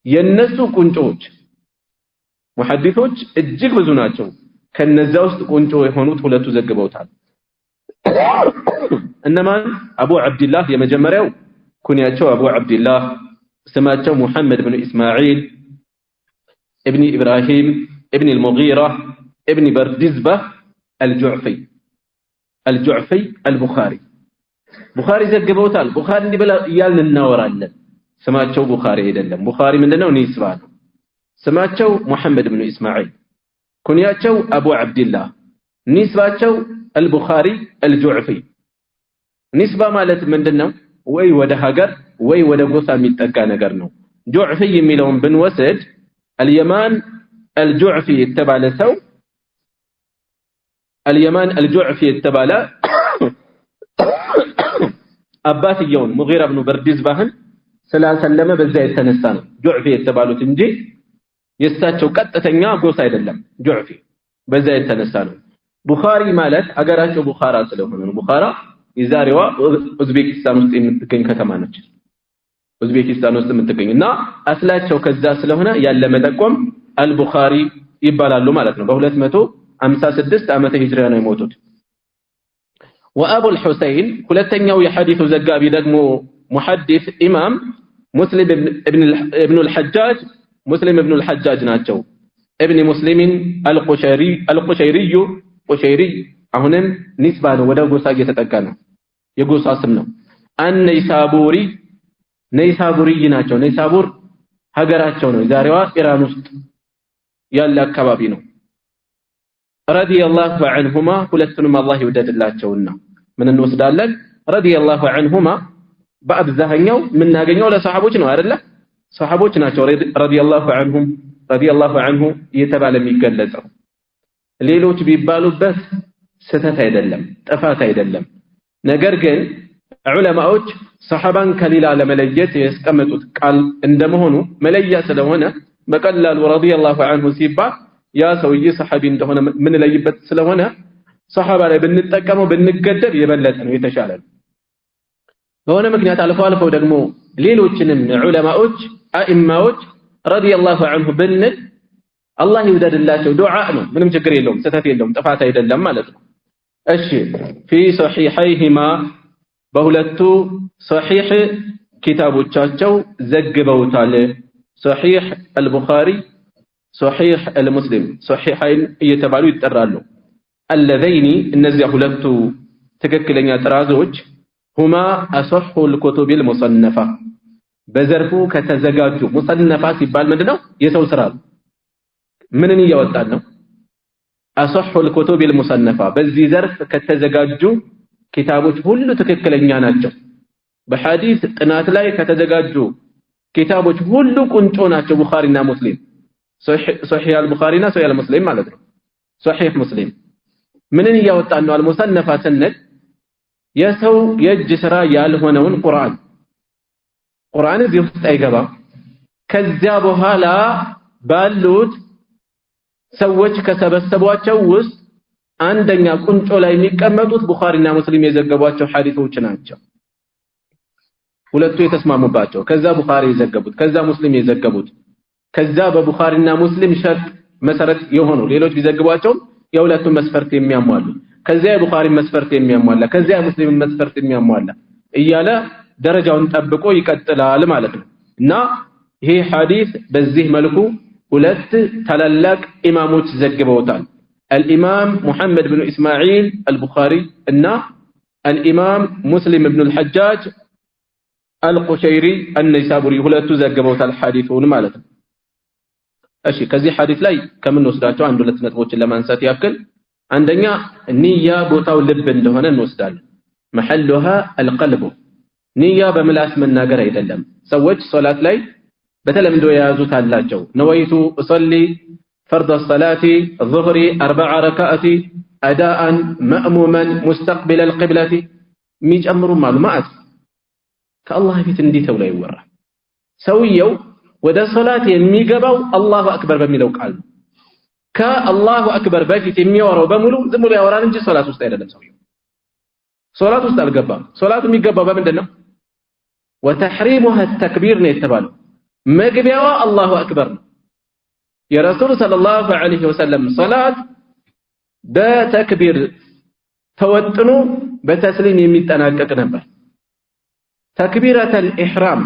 የነሱ ቁንጮች ሙሐዲሶች እጅግ ብዙ ናቸው ከነዛ ውስጥ ቁንጮ የሆኑት ሁለቱ ዘግበውታል እነማን አቡ አብዱላህ የመጀመሪያው ኩንያቸው አቡ አብዱላህ ስማቸው ሙሐመድ ኢብኑ ኢስማዒል ابن إبراهيم ابن المغيرة ابن بردزبة الجعفي البخاري بخاري ዘግበውታል ቡኻሪ እንዲበላ ይያልን እናወራለን ስማቸው ቡኻሪ አይደለም ቡኻሪ ምንድነው ኒስባ ነው ስማቸው ሙሐመድ ኢብኑ ኢስማዒል ኩንያቸው አቡ አብዱላህ ኒስባቸው አልቡኻሪ አልጁዕፊ ኒስባ ማለት ምንድነው ወይ ወደ ሀገር ወይ ወደ ጎሳ የሚጠጋ ነገር ነው ጁዕፊ የሚለውን ብንወስድ اليمان الجعفي የተባለ ሰው اليمان الجعفي የተባለ አባትየውን ሙጊራ ኢብኑ በርዲዝባህን ስላሰለመ በዛ የተነሳ ነው ጁዕፊ የተባሉት እንጂ የሳቸው ቀጥተኛ ጎሳ አይደለም ጁዕፊ በዛ የተነሳ ነው ቡኻሪ ማለት አገራቸው ቡኻራ ስለሆነ ነው ቡኻራ የዛሬዋ ኡዝቤኪስታን ውስጥ የምትገኝ ከተማ ነች ኡዝቤኪስታን ውስጥ የምትገኝና አስላቸው ከዛ ስለሆነ ያለ መጠቆም አልቡኻሪ ይባላሉ ማለት ነው በ256 ዓመተ ሂጅራ ነው የሞቱት وابو الحسين ሁለተኛው የሐዲሱ ዘጋቢ ደግሞ ሙሐዲስ ኢማም ሙስሊም ابن الحجاج ሙስሊም ابن الحجاج ናቸው ابن مسلم القشيري አሁንም ኒስባ ነው ወደ ጎሳ እየተጠጋ ነው የጎሳ ስም ነው አንይሳቡሪ ነይሳቡሪ ናቸው ነይሳቡር ሀገራቸው ነው ዛሬዋ ኢራን ውስጥ ያለ አካባቢ ነው ረዲየላሁ ዐንሁማ ሁለቱንም አላህ ይወደድላቸውና ምን እንወስዳለን ረዲየላሁ ዐንሁማ በአብዛኛው የምናገኘው ለሰሃቦች ነው አይደለ ሰሃቦች ናቸው ረዲየላሁ ዐንሁም ረዲየላሁ ዐንሁ እየተባለ የሚገለጸው ሌሎች ቢባሉበት ስተት አይደለም ጥፋት አይደለም ነገር ግን ዑለማዎች ሰሃባን ከሌላ ለመለየት ያስቀመጡት ቃል እንደመሆኑ መለያ ስለሆነ በቀላሉ ረዲየላሁ ዐንሁ ሲባል ያ ሰውዬ ሰሃቢ እንደሆነ ምን ለይበት ስለሆነ ሰሃባ ላይ ብንጠቀመው ብንገደብ የበለጠ ነው የተሻለ ነው በሆነ ምክንያት አልፎ ደግሞ ሌሎችንም ዑለማዎች አኢማዎች ረዲየላሁ ዐንሁ ብንል አላህ ይወደድላቸው ዱዓ ነው ምንም ችግር የለውም ስተት የለውም ጥፋት አይደለም ማለት ነው እሺ في صحيحيهما በሁለቱ صحيح ኪታቦቻቸው ዘግበውታል صحيح البخاري صحيح المسلم صحيحين እየተባሉ ይጠራሉ اللذين እነዚያ ሁለቱ ትክክለኛ ጥራዞች هما اصح الكتب المصنفه በዘርፉ ከተዘጋጁ ሙሰነፋ ሲባል ምንድነው የሰው ስራ ምንን እያወጣን ነው اصح الكتب المصنفه በዚህ ዘርፍ ከተዘጋጁ ኪታቦች ሁሉ ትክክለኛ ናቸው በሐዲስ ጥናት ላይ ከተዘጋጁ ኪታቦች ሁሉ ቁንጮ ናቸው ቡኻሪና ሙስሊም صحيح البخاري እና صحيح المسلم ማለት ነው صحيح مسلم ምንን እያወጣን ነው አልሙሰነፋ ሰነድ የሰው የእጅ ስራ ያልሆነውን ቁርአን እዚህ ውስጥ አይገባም ከዚያ በኋላ ባሉት ሰዎች ከሰበሰቧቸው ውስጥ አንደኛ ቁንጮ ላይ የሚቀመጡት ቡኻሪና ሙስሊም የዘገቧቸው ሐዲሶች ናቸው ሁለቱ የተስማሙባቸው ከዛ ቡኻሪ የዘገቡት ከዛ ሙስሊም የዘገቡት ከዛ በቡኻሪና ሙስሊም ሸርጥ መሰረት የሆኑ ሌሎች ቢዘግቧቸው የሁለቱም መስፈርት የሚያሟሉ ከዛ የቡኻሪ መስፈርት የሚያሟላ ከዛ የሙስሊም መስፈርት የሚያሟላ እያለ ደረጃውን ጠብቆ ይቀጥላል ማለት ነው እና ይሄ ሐዲስ በዚህ መልኩ ሁለት ታላላቅ ኢማሞች ዘግበውታል الامام محمد بن اسماعيل البخاري እና الامام مسلم بن الحجاج القشيري النيسابوري ሁለቱ ዘግበውታል ሐዲሱን ማለት ነው እሺ ከዚህ ሐዲስ ላይ ከምን ወስዳቸው አንድ ሁለት ነጥቦችን ለማንሳት ያክል አንደኛ ንያ ቦታው ልብ እንደሆነ እንወስዳለን محلها القلب ንያ በምላስ መናገር አይደለም ሰዎች ሶላት ላይ በተለምዶ የያዙት አላቸው ነወይቱ እصلي فرض الصلاه الظهر 4 ركعات اداء مأموما مستقبل القبلة የሚጨምሩ ማሉማት ከአላህ ፊት እንዲህ ተብሎ ይወራል ሰውየው ወደ ሶላት የሚገባው አላሁ አክበር በሚለው ቃል ነው ከአላሁ አክበር በፊት የሚያወራው በሙሉ ዝም ብሎ ያወራል እንጂ ሶላት ውስጥ አይደለም ሰውየው ሶላት ውስጥ አልገባም ሶላት የሚገባው በምንድነው وتحريمها التكبير ነው የተባለው መግቢያዋ አላሁ አክበር ነው የረሱል ሰለላሁ ዐለይሂ ወሰለም ሶላት በተክቢር ተወጥኖ በተስሊም የሚጠናቀቅ ነበር ተክቢረተል ኢህራም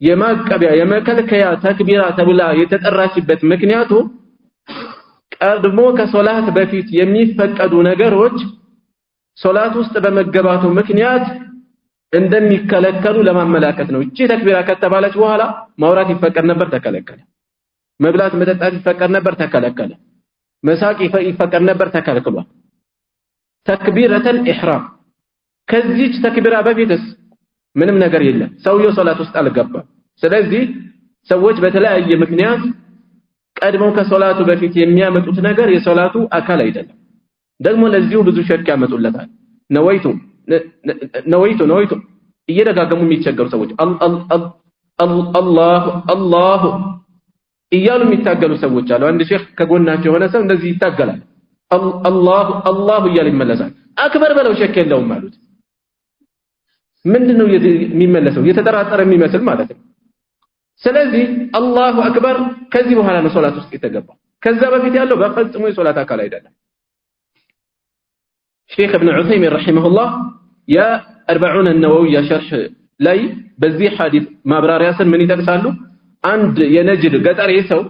የማቀቢያ የመከልከያ ተክቢራ ተብላ የተጠራችበት ምክንያቱ ቀድሞ ከሶላት በፊት የሚፈቀዱ ነገሮች ሶላት ውስጥ በመገባቱ ምክንያት እንደሚከለከሉ ለማመላከት ነው። እቺ ተክቢራ ከተባለች በኋላ ማውራት ይፈቀድ ነበር፣ ተከለከለ። መብላት መጠጣት ይፈቀድ ነበር፣ ተከለከለ። መሳቅ ይፈቀድ ነበር፣ ተከልክሏል። ተክቢረተል ኢህራም ከዚች ተክቢራ በፊትስ ምንም ነገር የለም። ሰውየው ሶላት ውስጥ አልገባም። ስለዚህ ሰዎች በተለያየ ምክንያት ቀድመው ከሶላቱ በፊት የሚያመጡት ነገር የሶላቱ አካል አይደለም። ደግሞ ለዚሁ ብዙ ሸክ ያመጡለታል። ነወይቱ እየደጋገሙ የሚቸገሩ ሰዎች አላሁ እያሉ የሚታገሉ ሰዎች አሉ። አንድ ሼክ ከጎናቸው የሆነ ሰው እንደዚህ ይታገላል። አላሁ እያለ ይመለሳል። አክበር በለው ሸክ የለውም አሉት። ምንድነው የሚመለሰው? የተጠራጠረ የሚመስል ማለት ነው። ስለዚህ አላሁ አክበር ከዚህ በኋላ ነው ሶላት ውስጥ የተገባው። ከዛ በፊት ያለው በፈጽሞ የሶላት አካል አይደለም። ሼክ ኢብኑ ዑሰይሚን ረሂመሁላህ የ40 النووية ሸርህ ላይ በዚህ ሐዲስ ማብራሪያ ስር ምን ይጠቅሳሉ? አንድ የነጅድ ገጠሬ ሰው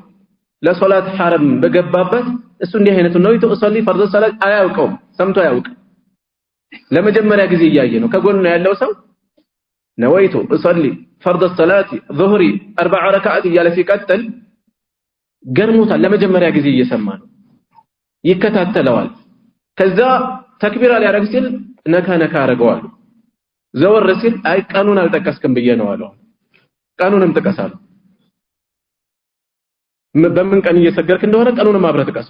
ለሶላት ሐረም በገባበት እሱ እንዲህ አይነቱ ነው ይተሰሊ ፈርድ ሰላት አያውቀውም፣ ሰምቶ አያውቅ። ለመጀመሪያ ጊዜ እያየ ነው። ከጎኑ ያለው ሰው ነወይቱ እሰሊ ፈርድ ሰላት ዙህሪ 4 ረካዓት እያለ ሲቀጥል ገርሞታል። ለመጀመሪያ ጊዜ እየሰማ ነው፣ ይከታተለዋል። ከዛ ተክቢራ ሊያደርግ ሲል ነካ አረገዋል። ዘወር ሲል አይ ቀኑን አልጠቀስክም ብዬ ነው አለው። ቀኑንም ጥቀሳለሁ። በምን ቀን እየሰገርክ እንደሆነ ቀኑንም አብረህ ጥቀስ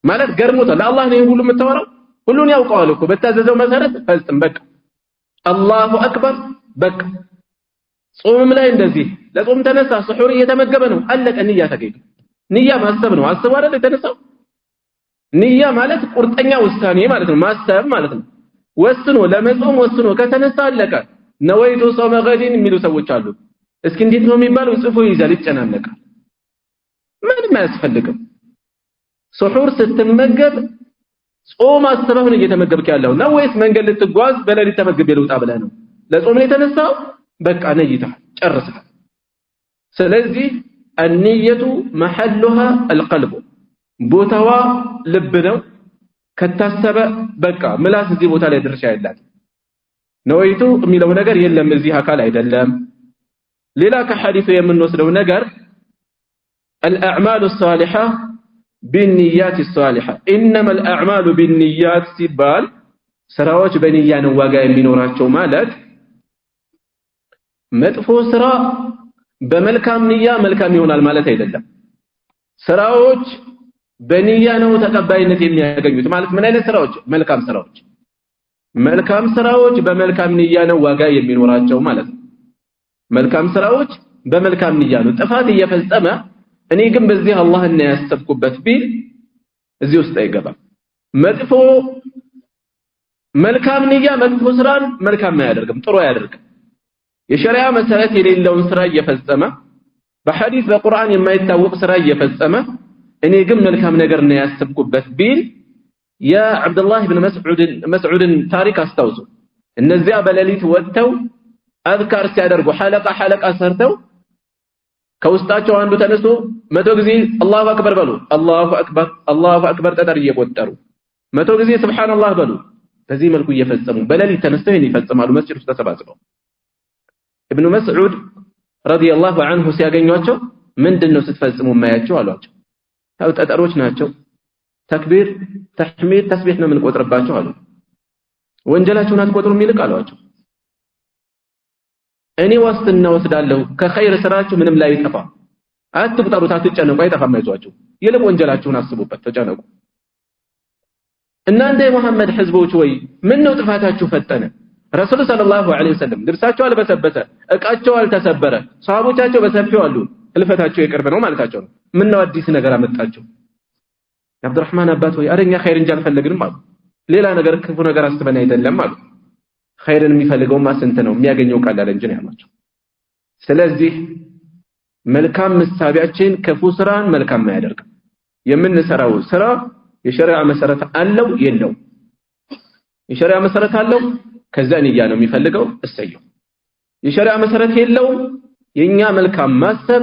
ማለት ገርሞታል። ለአላህ ነው ሁሉ የምታወራው፣ ሁሉን ያውቀዋል እኮ በታዘዘው መሰረት ፈጽም በቃ። አላሁ አክበር በቃ። ጾምም ላይ እንደዚህ ለጾም ተነሳ፣ ስሑር እየተመገበ ነው፣ አለቀ። ንያ ተገኘ። ንያ ማሰብ ነው። አስቡ አይደል የተነሳው። ንያ ማለት ቁርጠኛ ውሳኔ ማለት ነው፣ ማሰብ ማለት ነው። ወስኖ ለመጾም ወስኖ ከተነሳ አለቀ። ነወይቱ ጾመ ገዲን የሚሉ ሰዎች አሉ። እስኪ እንዴት ነው የሚባለው? ጽፎ ይዛል፣ ይጨናነቃል። ምንም አያስፈልግም። ስሑር ስትመገብ ጾም አስበህ ነው እየተመገብክ ያለው ነው ወይስ መንገድ ልትጓዝ በሌሊት ተመግቤ ልውጣ ብለህ ነው? ለጾም ነው የተነሳው፣ በቃ ነይተሃል፣ ጨርሰሃል። ስለዚህ النية محلها القلب ቦታዋ ልብ ነው። ከታሰበ በቃ ምላስ እዚህ ቦታ ላይ ድርሻ ያላት ነወይቱ የሚለው ነገር የለም፣ እዚህ አካል አይደለም። ሌላ ከሐዲሱ የምንወስደው ነገር الأعمال الصالحة بالنيات الصالحة إنما الأعمال بالنيات ሲባል ስራዎች በንያ ነው ዋጋ የሚኖራቸው ማለት መጥፎ ስራ በመልካም ንያ መልካም ይሆናል ማለት አይደለም። ስራዎች በንያ ነው ተቀባይነት የሚያገኙት ማለት ምን አይነት ስራዎች? መልካም ስራዎች። መልካም ስራዎች በመልካም ንያ ነው ዋጋ የሚኖራቸው ማለት ነው። መልካም ስራዎች በመልካም ንያ ነው። ጥፋት እየፈጸመ እኔ ግን በዚህ አላህን ያሰብኩበት ቢል እዚህ ውስጥ አይገባም። መጥፎ መልካም ንያ መጥፎ ስራን መልካም አያደርግም፣ ጥሩ አያደርግም። የሸሪዓ መሰረት የሌለውን ስራ እየፈጸመ በሐዲስ በቁርአን የማይታወቅ ስራ እየፈጸመ እኔ ግን መልካም ነገር ነው ያሰብኩበት ቢል የአብዱላህ ኢብኑ መስዑድን ታሪክ አስታውሱ። እነዚያ በሌሊት ወጥተው አዝካር ሲያደርጉ ሐለቃ ሰርተው ከውስጣቸው አንዱ ተነስቶ 100 ጊዜ አላሁ አክበር በሉ፣ አላሁ አክበር ጠጠር እየቆጠሩ 100 ጊዜ ሱብሃንአላህ በሉ። በዚህ መልኩ እየፈጸሙ በሌሊት ተነስተው ይሄን ይፈጽማሉ መስጂድ ውስጥ ተሰባስበው። ኢብኑ መስዑድ ረዲየላሁ ዐንሁ ሲያገኟቸው ምንድነው ስትፈጽሙ ማያቸው አሏቸው። ታው ጠጠሮች ናቸው፣ ተክቢር ተህሚድ ተስቢህ ነው የምንቆጥርባቸው አሉ። ወንጀላችሁን አትቆጥሩም ይልቅ አሏቸው። እኔ ዋስትና ወስዳለሁ ከኸይር ስራችሁ ምንም ላይ ይጠፋ፣ አትቁጠሩት፣ አትጨነቁ፣ አይጠፋም፣ አይዟችሁ፣ ይልቅ ወንጀላችሁን አስቡበት፣ ተጨነቁ። እናንተ የሙሐመድ ህዝቦች ወይ ምን ነው ጥፋታችሁ ፈጠነ? ረሱል ሰለላሁ ዐለይሂ ወሰለም ልብሳቸው አልበሰበሰ፣ እቃቸው አልተሰበረ፣ ሰሃቦቻቸው በሰፊው አሉ፣ ህልፈታቸው የቅርብ ነው ማለታቸው ነው። ምን ነው አዲስ ነገር አመጣቸው? አብዱራህማን አባት ወይ አረኛ ኸይር እንጂ አልፈለግንም አሉ። ሌላ ነገር ክፉ ነገር አስበን አይደለም አሉ። ኸይርን የሚፈልገው ማስንት ነው የሚያገኘው ቀላል እንጂ ነው ያሏቸው። ስለዚህ መልካም መሳቢያችን ክፉ ስራን መልካም አያደርግም። የምንሰራው ስራ የሸሪዓ መሰረት አለው የለው? የሸሪዓ መሰረት አለው፣ ከዛ ንያ ነው የሚፈልገው፣ እሰየው። የሸሪዓ መሰረት የለውም፣ የኛ መልካም ማሰብ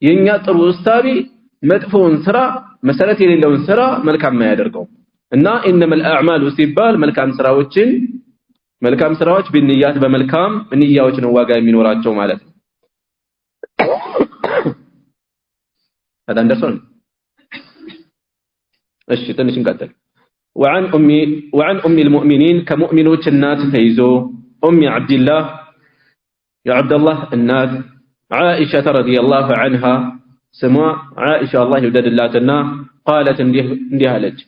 የኛ ጥሩ እሳቤ መጥፎውን ስራ መሰረት የሌለውን ስራ መልካም ማያደርገው እና ኢንነመል አዕማሉ ሲባል መልካም ስራዎች በንያት በመልካም ንያዎች ነው ዋጋ የሚኖራቸው ማለት ነው። አዳንደርሶን እሺ ትንሽ እንቀጥል። وعن ام المؤمنين كمؤمنوች እናት ተይዞ ام عبد الله يا عبد الله እናት عائشة رضي الله عنها سمع عائشة الله يوددلاتنا قالت እንዲህ አለች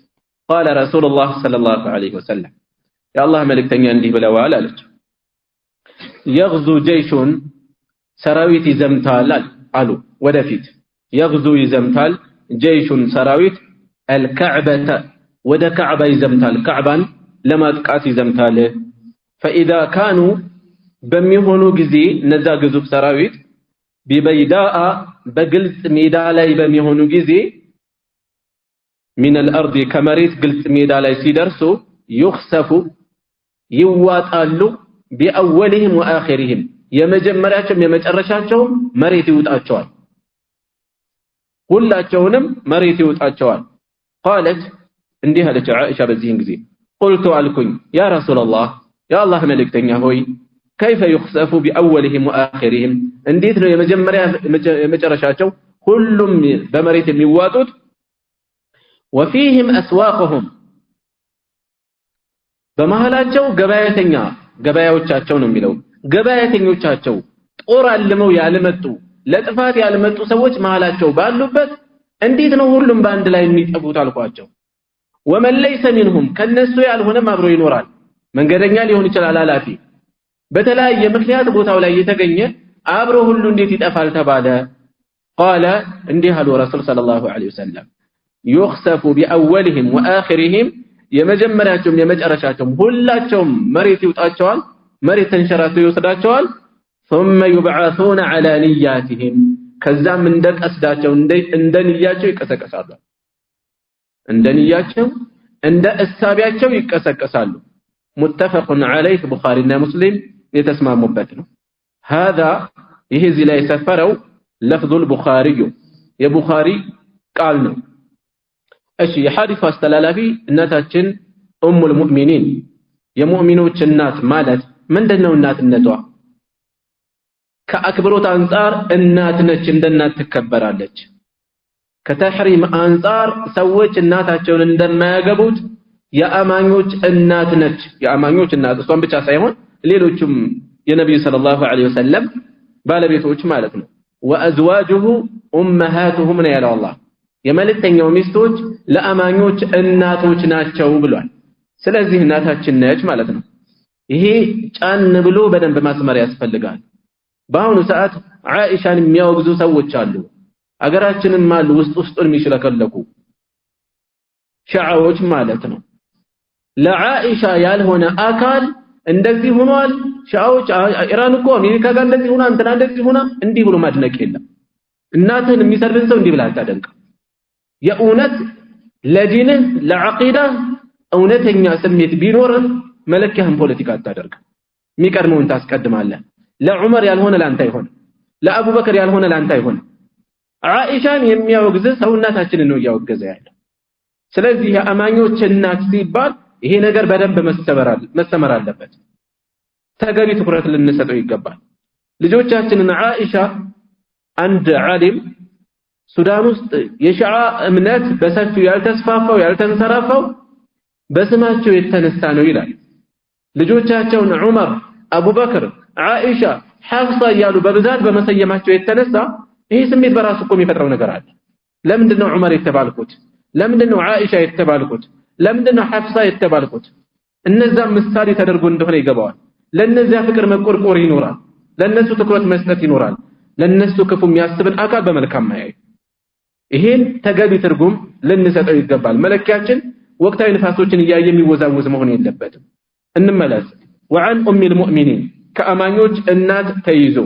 قال رسول الله صلى الله عليه وسلم يا الله መልእክተኛ እንዲህ ብለዋል አለች يغزو جيش ሰራዊት ይዘምታል አሉ ወደፊት يغزو ይዘምታል جيش ሰራዊት الكعبة ወደ ካዕባ ይዘምታል ካዕባን ለማጥቃት ይዘምታል فاذا كانوا በሚሆኑ ጊዜ እነዛ ግዙፍ ሰራዊት ببيداء በግልጽ ሜዳ ላይ በሚሆኑ ጊዜ من الارض ከመሬት ግልጽ ሜዳ ላይ ሲደርሱ يخسف ይዋጣሉ بأولهم وآخرهم የመጀመሪያቸው የመጨረሻቸው መሬት ይውጣቸዋል ሁላቸውንም መሬት ይውጣቸዋል قالت እንዲህ አለች عائشة በዚህን ጊዜ قلت አልኩኝ يا رسول الله يا الله መልእክተኛ ሆይ كيف يخسف بأولهم وآخرهم እንዴት ነው የመጨረሻቸው ሁሉም በመሬት የሚዋጡት وفيهم أسواقهم በመሃላቸው ገበያዎቻቸው ነው የሚለው ገበያተኞቻቸው ጦር አልመው ያልመጡ ለጥፋት ያልመጡ ሰዎች መሃላቸው ባሉበት እንዴት ነው ሁሉም በአንድ ላይ የሚጠፉት አልኳቸው ومن ليس منهم ከነሱ ያልሆነም አብሮ ይኖራል መንገደኛ ሊሆን ይችላል አላፊ በተለያየ ምክንያት ቦታው ላይ የተገኘ አብሮ ሁሉ እንዴት ይጠፋል ተባለ قال እንዲህ አሉ ረሱል ሰለላሁ ዐለይሂ ወሰለም يخسف بأولهم وآخرهم የመጀመሪያቸውም የመጨረሻቸውም ሁላቸውም መሬት ይውጣቸዋል መሬት ተንሸራቶ ይወስዳቸዋል ثم يبعثون على نياتهم ከዛም እንደቀስዳቸው እንደንያቸው ይቀሰቀሳሉ እንደንያቸው እንደ እሳቢያቸው ይቀሰቀሳሉ متفق عليه ቡኻሪና ሙስሊም የተስማሙበት ነው هذا ይሄ እዚህ ላይ ሰፈረው لفظ البخاري የቡኻሪ ቃል ነው እሺ የሐዲስ አስተላላፊ እናታችን ኡሙ المؤمنين የሙእሚኖች እናት ማለት ምንድነው እናትነቷ ከአክብሮት አንፃር እናት ነች እንደናት ትከበራለች ከተሕሪም አንፃር ሰዎች እናታቸውን እንደማያገቡት የአማኞች እናት ነች የአማኞች እናት እሷን ብቻ ሳይሆን ሌሎችም የነብዩ ሰለላሁ ዐለይሂ ወሰለም ባለቤቶች ማለት ነው ወአዝዋጁሁ ኡመሃቱሁም ነው ያለው አላህ የመልእክተኛው ሚስቶች ለአማኞች እናቶች ናቸው ብሏል ስለዚህ እናታችን ነች ማለት ነው ይሄ ጫን ብሎ በደንብ ማስመር ያስፈልጋል በአሁኑ ሰዓት ዓኢሻን የሚያወግዙ ሰዎች አሉ አገራችንን ማሉ ውስጡን የሚሽለከለኩ ሻዓዎች ማለት ነው ለዓኢሻ ያልሆነ አካል እንደዚህ ሆኗል ሻዓዎች ኢራን እኮ አሜሪካ ጋር እንደዚህ ሆና እንትና እንደዚህ ሆና እንዲህ ብሎ ማድነቅ የለም እናትን የሚሰርብን ሰው እንዲህ ብላ አታደንቅ የእውነት ለዲንህ ለዓቂዳ እውነተኛ ስሜት ቢኖር መለኪያህን ፖለቲካ አታደርግ የሚቀድመውን ታስቀድማለህ ለዑመር ያልሆነ ላንተ አይሆን ለአቡበከር ያልሆነ ላንተ አይሆን ዓኢሻን የሚያወግዝ ሰው እናታችንን ነው ያወገዘ ያለው ስለዚህ የአማኞች እናት ሲባል ይሄ ነገር በደንብ መስተመር አለበት ተገቢ ትኩረት ልንሰጠው ይገባል ልጆቻችንን ዓኢሻ አንድ ዓሊም ሱዳን ውስጥ የሺዓ እምነት በሰፊው ያልተስፋፋው ያልተንሰራፋው በስማቸው የተነሳ ነው ይላል ልጆቻቸውን ዑመር አቡበክር ዓኢሻ ሐፍሳ ያሉ በብዛት በመሰየማቸው የተነሳ ይሄ ስሜት በራሱ እኮ የሚፈጥረው ነገር አለ ለምንድነው ዑመር የተባልኩት ለምንድነው ዓኢሻ የተባልኩት ለምንድነው ሐፍሳ የተባልኩት እነዛ ምሳሌ ተደርጎ እንደሆነ ይገባዋል ለነዚያ ፍቅር መቆርቆር ይኖራል ለነሱ ትኩረት መስጠት ይኖራል ለነሱ ክፉ የሚያስብን አካል በመልካም ማያይ ይሄን ተገቢ ትርጉም ልንሰጠው ይገባል መለኪያችን ወቅታዊ ንፋሶችን እያየ የሚወዛወዝ መሆን የለበትም እንመለስ وعن ام المؤمنين ከአማኞች እናት ተይዞ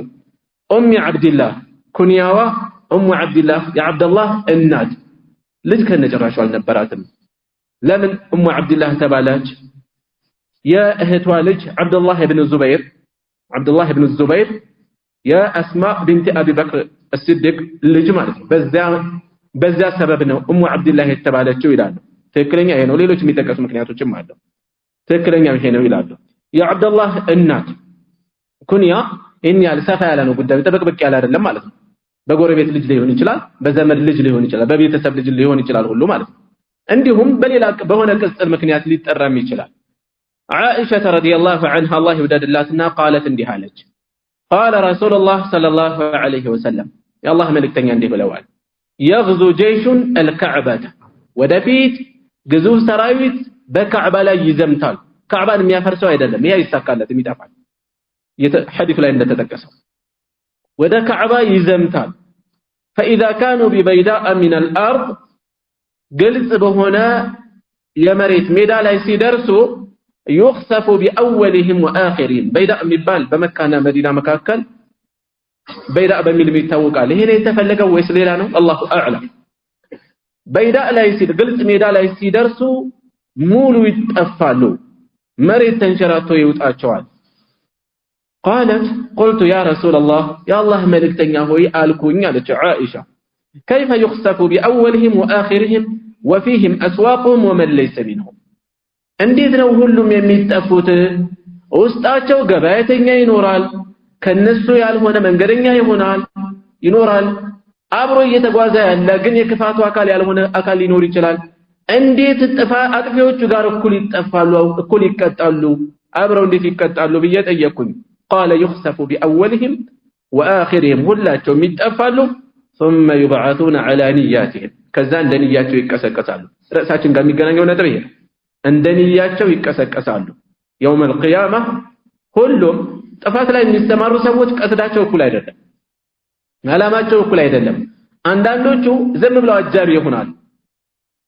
ኡም አብዱላህ ኩንያዋ ኡም አብዱላህ የአብዱላህ እናት ልጅ ከነጨራሹ አልነበራትም ለምን ኡም አብዱላህ ተባለች የእህቷ ልጅ አብዱላህ ኢብኑ ዙበይር يا أسماء بنت أبي بكر الصديق ልጅ ማለት ነው በዛ ሰበብ ነው ኡሙ አብዱላህ የተባለችው ይላሉ ትክክለኛ ይሄ ነው ሌሎች የሚጠቀሱ ምክንያቶችም አሉ ትክክለኛ ይሄ ነው ይላሉ የአብዱላህ እናት ኩንያ እኛ ሰፋ ያለ ነው ጉዳዩ ተበቅበቅ ያለ አይደለም ማለት ነው በጎረቤት ልጅ ሊሆን ይችላል በዘመድ ልጅ ሊሆን ይችላል በቤተሰብ ልጅ ሊሆን ይችላል ሁሉ ማለት ነው እንዲሁም በሌላ በሆነ ቅጽል ምክንያት ሊጠራም ይችላል عائشة رضي الله عنها الله يوددلاتنا قالت እንዲህ አለች قال رسول الله صلى الله عليه وسلم يا الله መልእክተኛ እንዲህ ብለዋል يغزو جيش الكعبة ወደፊት ግዙፍ ሰራዊት በካዕባ ላይ ይዘምታል ካዕባን የሚያፈርሰው አይደለም ይሄ ይሳካለት የሚጣፋል ሐዲስ ላይ እንደተጠቀሰው ወደ ካዕባ ይዘምታል فإذا كانوا ببيداء من الأرض ግልጽ በሆነ የመሬት ሜዳ ላይ ሲደርሱ يخسف بأولهم وآخرهم بيداء የሚባል በመካና መዲና መካከል بيداء በሚል ይታወቃል ይሄ ነው የተፈለገው ወይስ ሌላ ነው አላሁ አዕለም بيداء ላይ ሲል ግልጽ ሜዳ ላይ ሲደርሱ ሙሉ ይጠፋሉ መሬት ተንሸራቶ ይውጣቸዋል قالت قلت يا رسول الله يا الله ملكتኛ ሆይ አልኩኝ አለች عائشة كيف يخسف بأولهم وآخرهم وفيهم أسواقهم ومن ليس منهم እንዴት ነው ሁሉም የሚጠፉት ውስጣቸው ገበያተኛ ይኖራል ከነሱ ያልሆነ መንገደኛ ይኖራል አብሮ እየተጓዘ ያለ ግን የክፋቱ አካል ያልሆነ አካል ሊኖር ይችላል እንዴት አጥፊዎቹ ጋር እኩል ይጠፋሉ እኩል ይቀጣሉ አብረው እንዴት ይቀጣሉ ብዬ ጠየቅኩኝ قال يخسف بأولهم وآخرهم ሁላቸውም ይጠፋሉ ثم يبعثون على نياتهم ከዛ እንደንያቸው ይቀሰቀሳሉ ራሳችን ጋር የሚገናኘው ነጥብ ይሄ እንደንያቸው ይቀሰቀሳሉ يوم القيامة ሁሉም ጥፋት ላይ የሚስተማሩ ሰዎች ቀስዳቸው እኩል አይደለም ዓላማቸው እኩል አይደለም አንዳንዶቹ ዝም ብለው አጃቢ ይሆናሉ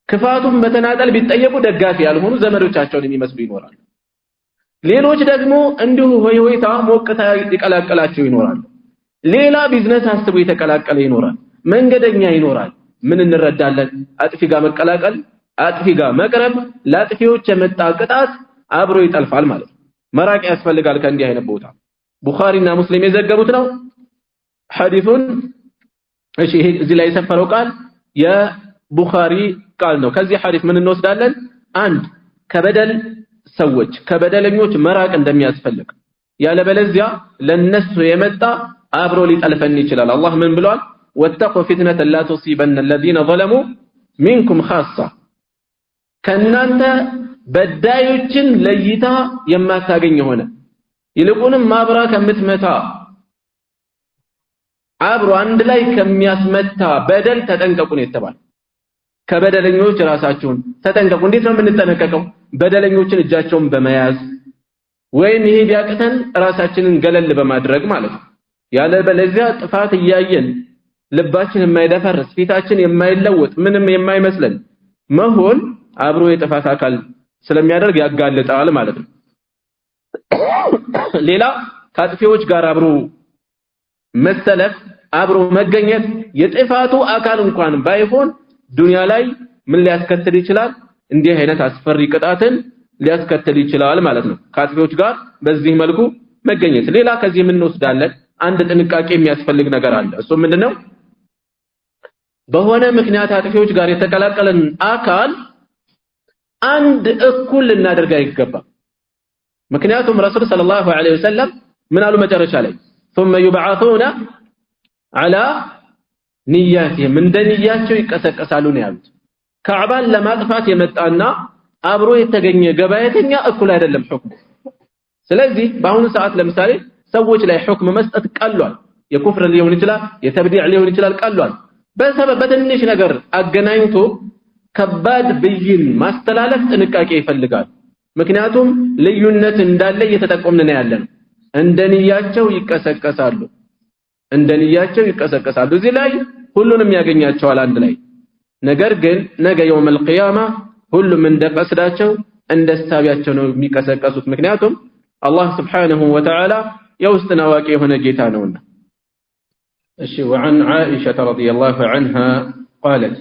ክፋቱም በተናጠል ቢጠየቁ ደጋፊ ያልሆኑ ዘመዶቻቸውን የሚመስሉ ይኖራሉ ሌሎች ደግሞ እንዲሁ ሆይታ ሞቅታ ይቀላቀላቸው ይኖራሉ ሌላ ቢዝነስ አስቦ የተቀላቀለ ይኖራል መንገደኛ ይኖራል ምን እንረዳለን አጥፊ ጋር መቀላቀል አጥፊ ጋር መቅረብ ለአጥፊዎች የመጣ ቅጣት አብሮ ይጠልፋል ማለት ነው መራቅ ያስፈልጋል ከእንዲህ አይነት ቦታ ቡኻሪና ሙስሊም የዘገቡት ነው ሐዲሱን እሺ ይሄ እዚህ ላይ የሰፈረው ቃል የቡኻሪ ቃል ነው ከዚህ ሐዲስ ምን እንወስዳለን አንድ ከበደል ሰዎች ከበደለኞች መራቅ እንደሚያስፈልግ ያለበለዚያ ለነሱ የመጣ አብሮ ሊጠልፈን ይችላል አላህ ምን ብሏል ወተቁ ፊትነተ ላ ቱሲበነ الذين ظلموا منكم خاصة ከናንተ በዳዮችን ለይታ የማታገኝ ሆነ ይልቁንም ማብራ ከምትመታ አብሮ አንድ ላይ ከሚያስመታ በደል ተጠንቀቁ ነው የተባለ ከበደለኞች ራሳችሁን ተጠንቀቁ እንዴት ነው የምንጠነቀቀው በደለኞችን እጃቸውን በመያዝ ወይም ይሄ ቢያቅተን ራሳችንን ገለል በማድረግ ማለት ነው ያለበለዚያ ጥፋት እያየን ልባችን የማይደፈርስ ፊታችን የማይለወጥ ምንም የማይመስለን መሆን አብሮ የጥፋት አካል ስለሚያደርግ ያጋልጣል ማለት ነው ሌላ ከአጥፊዎች ጋር አብሮ መሰለፍ አብሮ መገኘት የጥፋቱ አካል እንኳን ባይሆን ዱንያ ላይ ምን ሊያስከትል ይችላል እንዲህ አይነት አስፈሪ ቅጣትን ሊያስከትል ይችላል ማለት ነው ከአጥፊዎች ጋር በዚህ መልኩ መገኘት ሌላ ከዚህ ምን እንወስዳለን አንድ ጥንቃቄ የሚያስፈልግ ነገር አለ እሱ ምንድነው በሆነ ምክንያት አጥፊዎች ጋር የተቀላቀለን አካል አንድ እኩል ልናደርግ አይገባም ምክንያቱም ረሱል ሰለላሁ ዐለይሂ ወሰለም ምን አሉ መጨረሻ ላይ ثم يبعثون على نياتهم እንደንያቸው ይቀሰቀሳሉ ነው ያሉት ካዕባን ለማጥፋት የመጣና አብሮ የተገኘ ገበያተኛ እኩል አይደለም ሁክሙ ስለዚህ በአሁኑ ሰዓት ለምሳሌ ሰዎች ላይ ሁክም መስጠት ቀሏል የኩፍር ሊሆን ይችላል የተብዲዕ ሊሆን ይችላል ቀሏል በሰበብ በትንሽ ነገር አገናኝቶ ከባድ ብይን ማስተላለፍ ጥንቃቄ ይፈልጋል ምክንያቱም ልዩነት እንዳለ እየተጠቆምን ነው ያለን እንደንያቸው ይቀሰቀሳሉ እዚህ ላይ ሁሉንም ያገኛቸዋል አንድ ላይ ነገር ግን ነገ يوم القيامة ሁሉም እንደቀስዳቸው እንደስታቢያቸው ነው የሚቀሰቀሱት ምክንያቱም አላህ Subhanahu Wa Ta'ala የውስጥ አዋቂ የሆነ ጌታ ነውና እሺ وعن عائشة رضي الله عنها قالت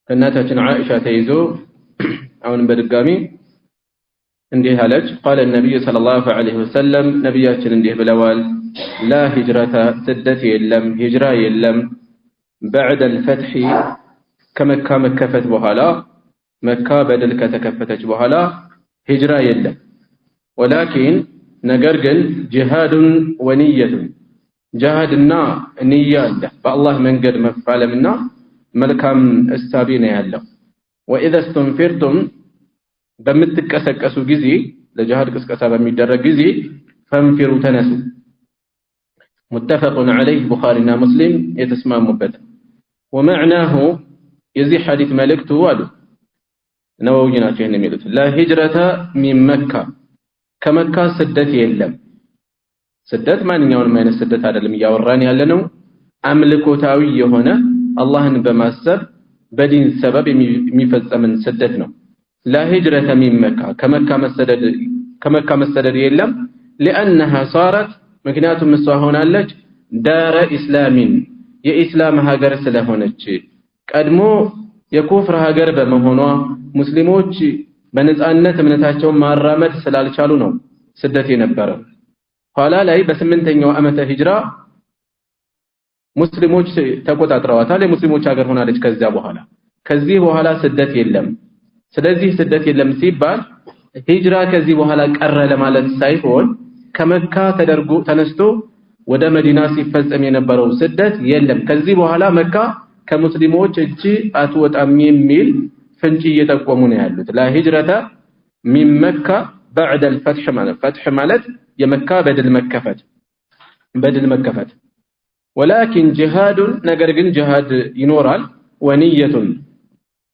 ከናታችን عائشة ተይዞ አሁን በድጋሚ እንዲህ አለች قال النبي صلى الله عليه وسلم ነብያችን እንዲህ ብለዋል لا هجرة سدت يلم هجرة يلم بعد الفتح كمكة مكفت بهلا مكة بدل كتكفتج بهلا هجرة يلم ولكن نقرقل جهاد ونية جهادنا نية بالله من قد مفعل منا ملكام السابين يالله وإذا استنفرتم بمتكسكسوا جزي لجهاد كسكسا بميدرج جزي فانفروا تنسوا متفق عليه بخارينا مسلم يتسمى مبتدا ومعناه يزي حديث ملكته والو نووينا فيه نميلت لا هجرة من مكة كمكة سدت يلم سدت ما نيون ما ينسدت هذا اللي ياوراني ያለነው አምልኮታዊ የሆነ አላህን በማሰብ በዲን ሰበብ የሚፈጸምን ስደት ነው لا هجرة من مكة كمكة مسدد يلم لأنها صارت ምክንያቱም እሷ ሆናለች ዳረ ኢስላሚን የኢስላም ሀገር ስለሆነች ቀድሞ የኩፍር ሀገር በመሆኗ ሙስሊሞች በነጻነት እምነታቸውን ማራመድ ስላልቻሉ ነው ስደት የነበረው ኋላ ላይ በ8ኛው ዓመተ ሂጅራ ሙስሊሞች ተቆጣጥረዋታል የሙስሊሞች ሀገር ሆናለች ከዚህ በኋላ ስደት የለም ስለዚህ ስደት የለም ሲባል ሂጅራ ከዚህ በኋላ ቀረ ለማለት ሳይሆን ከመካ ተደርጎ ተነስቶ ወደ መዲና ሲፈጸም የነበረው ስደት የለም ከዚህ በኋላ መካ ከሙስሊሞች እጅ አትወጣም የሚል ፍንጭ እየጠቆሙ ነው ያሉት لا هجرة من مكة بعد الفتح ማለት فتح ማለት የመካ በድል መከፈት ولكن جهاد ነገር ግን ጂሃድ ይኖራል ወንየቱ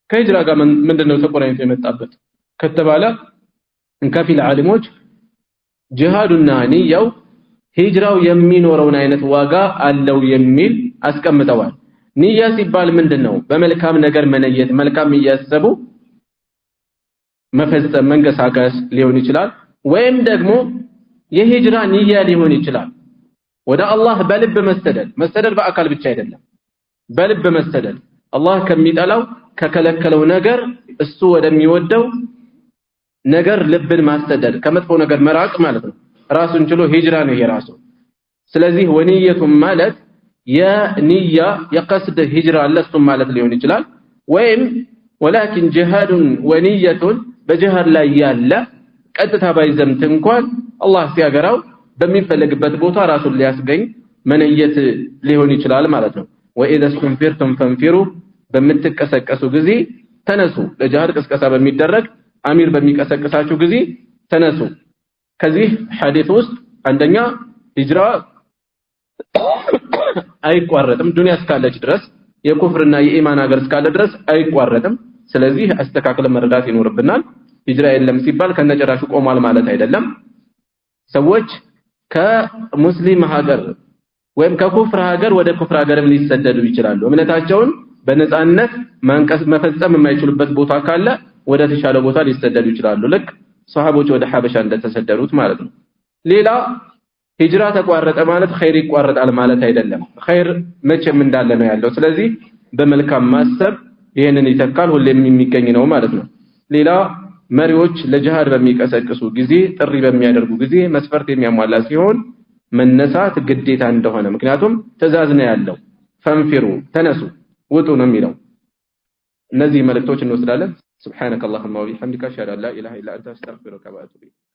ከሂጅራ ጋር ምንድነው ተቆራኝቶ የመጣበት ከተባለ ከፊል ዓሊሞች ጂሃዱና ንያው ሂጅራው የሚኖረውን አይነት ዋጋ አለው የሚል አስቀምጠዋል ንያ ሲባል ምንድነው በመልካም ነገር መነየት መልካም እያሰቡ መፈጸም መንቀሳቀስ ሊሆን ይችላል ወይም ደግሞ የሂጅራ ንያ ሊሆን ይችላል ወደ አላህ በልብ መሰደድ በአካል ብቻ አይደለም በልብ መሰደድ አላህ ከሚጠላው ከከለከለው ነገር እሱ ወደሚወደው ነገር ልብን ማስተደድ ከመጥፎ ነገር መራቅ ማለት ነው ራሱን ችሎ ሂጅራ ነው የራሱ ስለዚህ ወንየቱ ማለት የንያ የቀስድ ሂጅራ ለሱ ማለት ሊሆን ይችላል ወይም ولكن جهاد ونية በجهاد ላይ ያለ ቀጥታ ባይዘምት እንኳን አላህ ሲያገራው በሚፈልግበት ቦታ ራሱን ሊያስገኝ መነየት ሊሆን ይችላል ማለት ነው وإذا استنفرتم فانفروا በምትቀሰቀሱ ጊዜ ተነሱ ለጂሃድ ቅስቀሳ በሚደረግ አሚር በሚቀሰቀሳችሁ ጊዜ ተነሱ ከዚህ ሐዲስ ውስጥ አንደኛ ሂጅራ አይቋረጥም ዱንያ እስካለች ድረስ የኩፍርና የኢማን ሀገር እስካለ ድረስ አይቋረጥም ስለዚህ አስተካክለን መረዳት ይኖርብናል ሂጅራ የለም ሲባል ከነጨራሹ ቆሟል ማለት አይደለም ሰዎች ከሙስሊም ሀገር ወይም ከኩፍር ሀገር ወደ ኩፍር ሀገርም ሊሰደዱ ይችላሉ እምነታቸውን በነጻነት መፈጸም የማይችሉበት ቦታ ካለ ወደ ተሻለ ቦታ ሊሰደዱ ይችላሉ ልክ ሷሃቦች ወደ ሐበሻ እንደተሰደዱት ማለት ነው ሌላ ሂጅራ ተቋረጠ ማለት ኸይር ይቋረጣል ማለት አይደለም ኸይር መቼም እንዳለ ነው ያለው ስለዚህ በመልካም ማሰብ ይሄንን ይተካል ሁሌም የሚገኝ ነው ማለት ነው ሌላ መሪዎች ለጂሃድ በሚቀሰቅሱ ጊዜ ጥሪ በሚያደርጉ ጊዜ መስፈርት የሚያሟላ ሲሆን መነሳት ግዴታ እንደሆነ ምክንያቱም ትእዛዝ ነው ያለው ፈንፊሩ ተነሱ ውጡ ነው የሚለው እነዚህ መልእክቶች እንወስዳለን سبحانك اللهم وبحمدك اشهد ان لا اله الا انت استغفرك واتوب اليك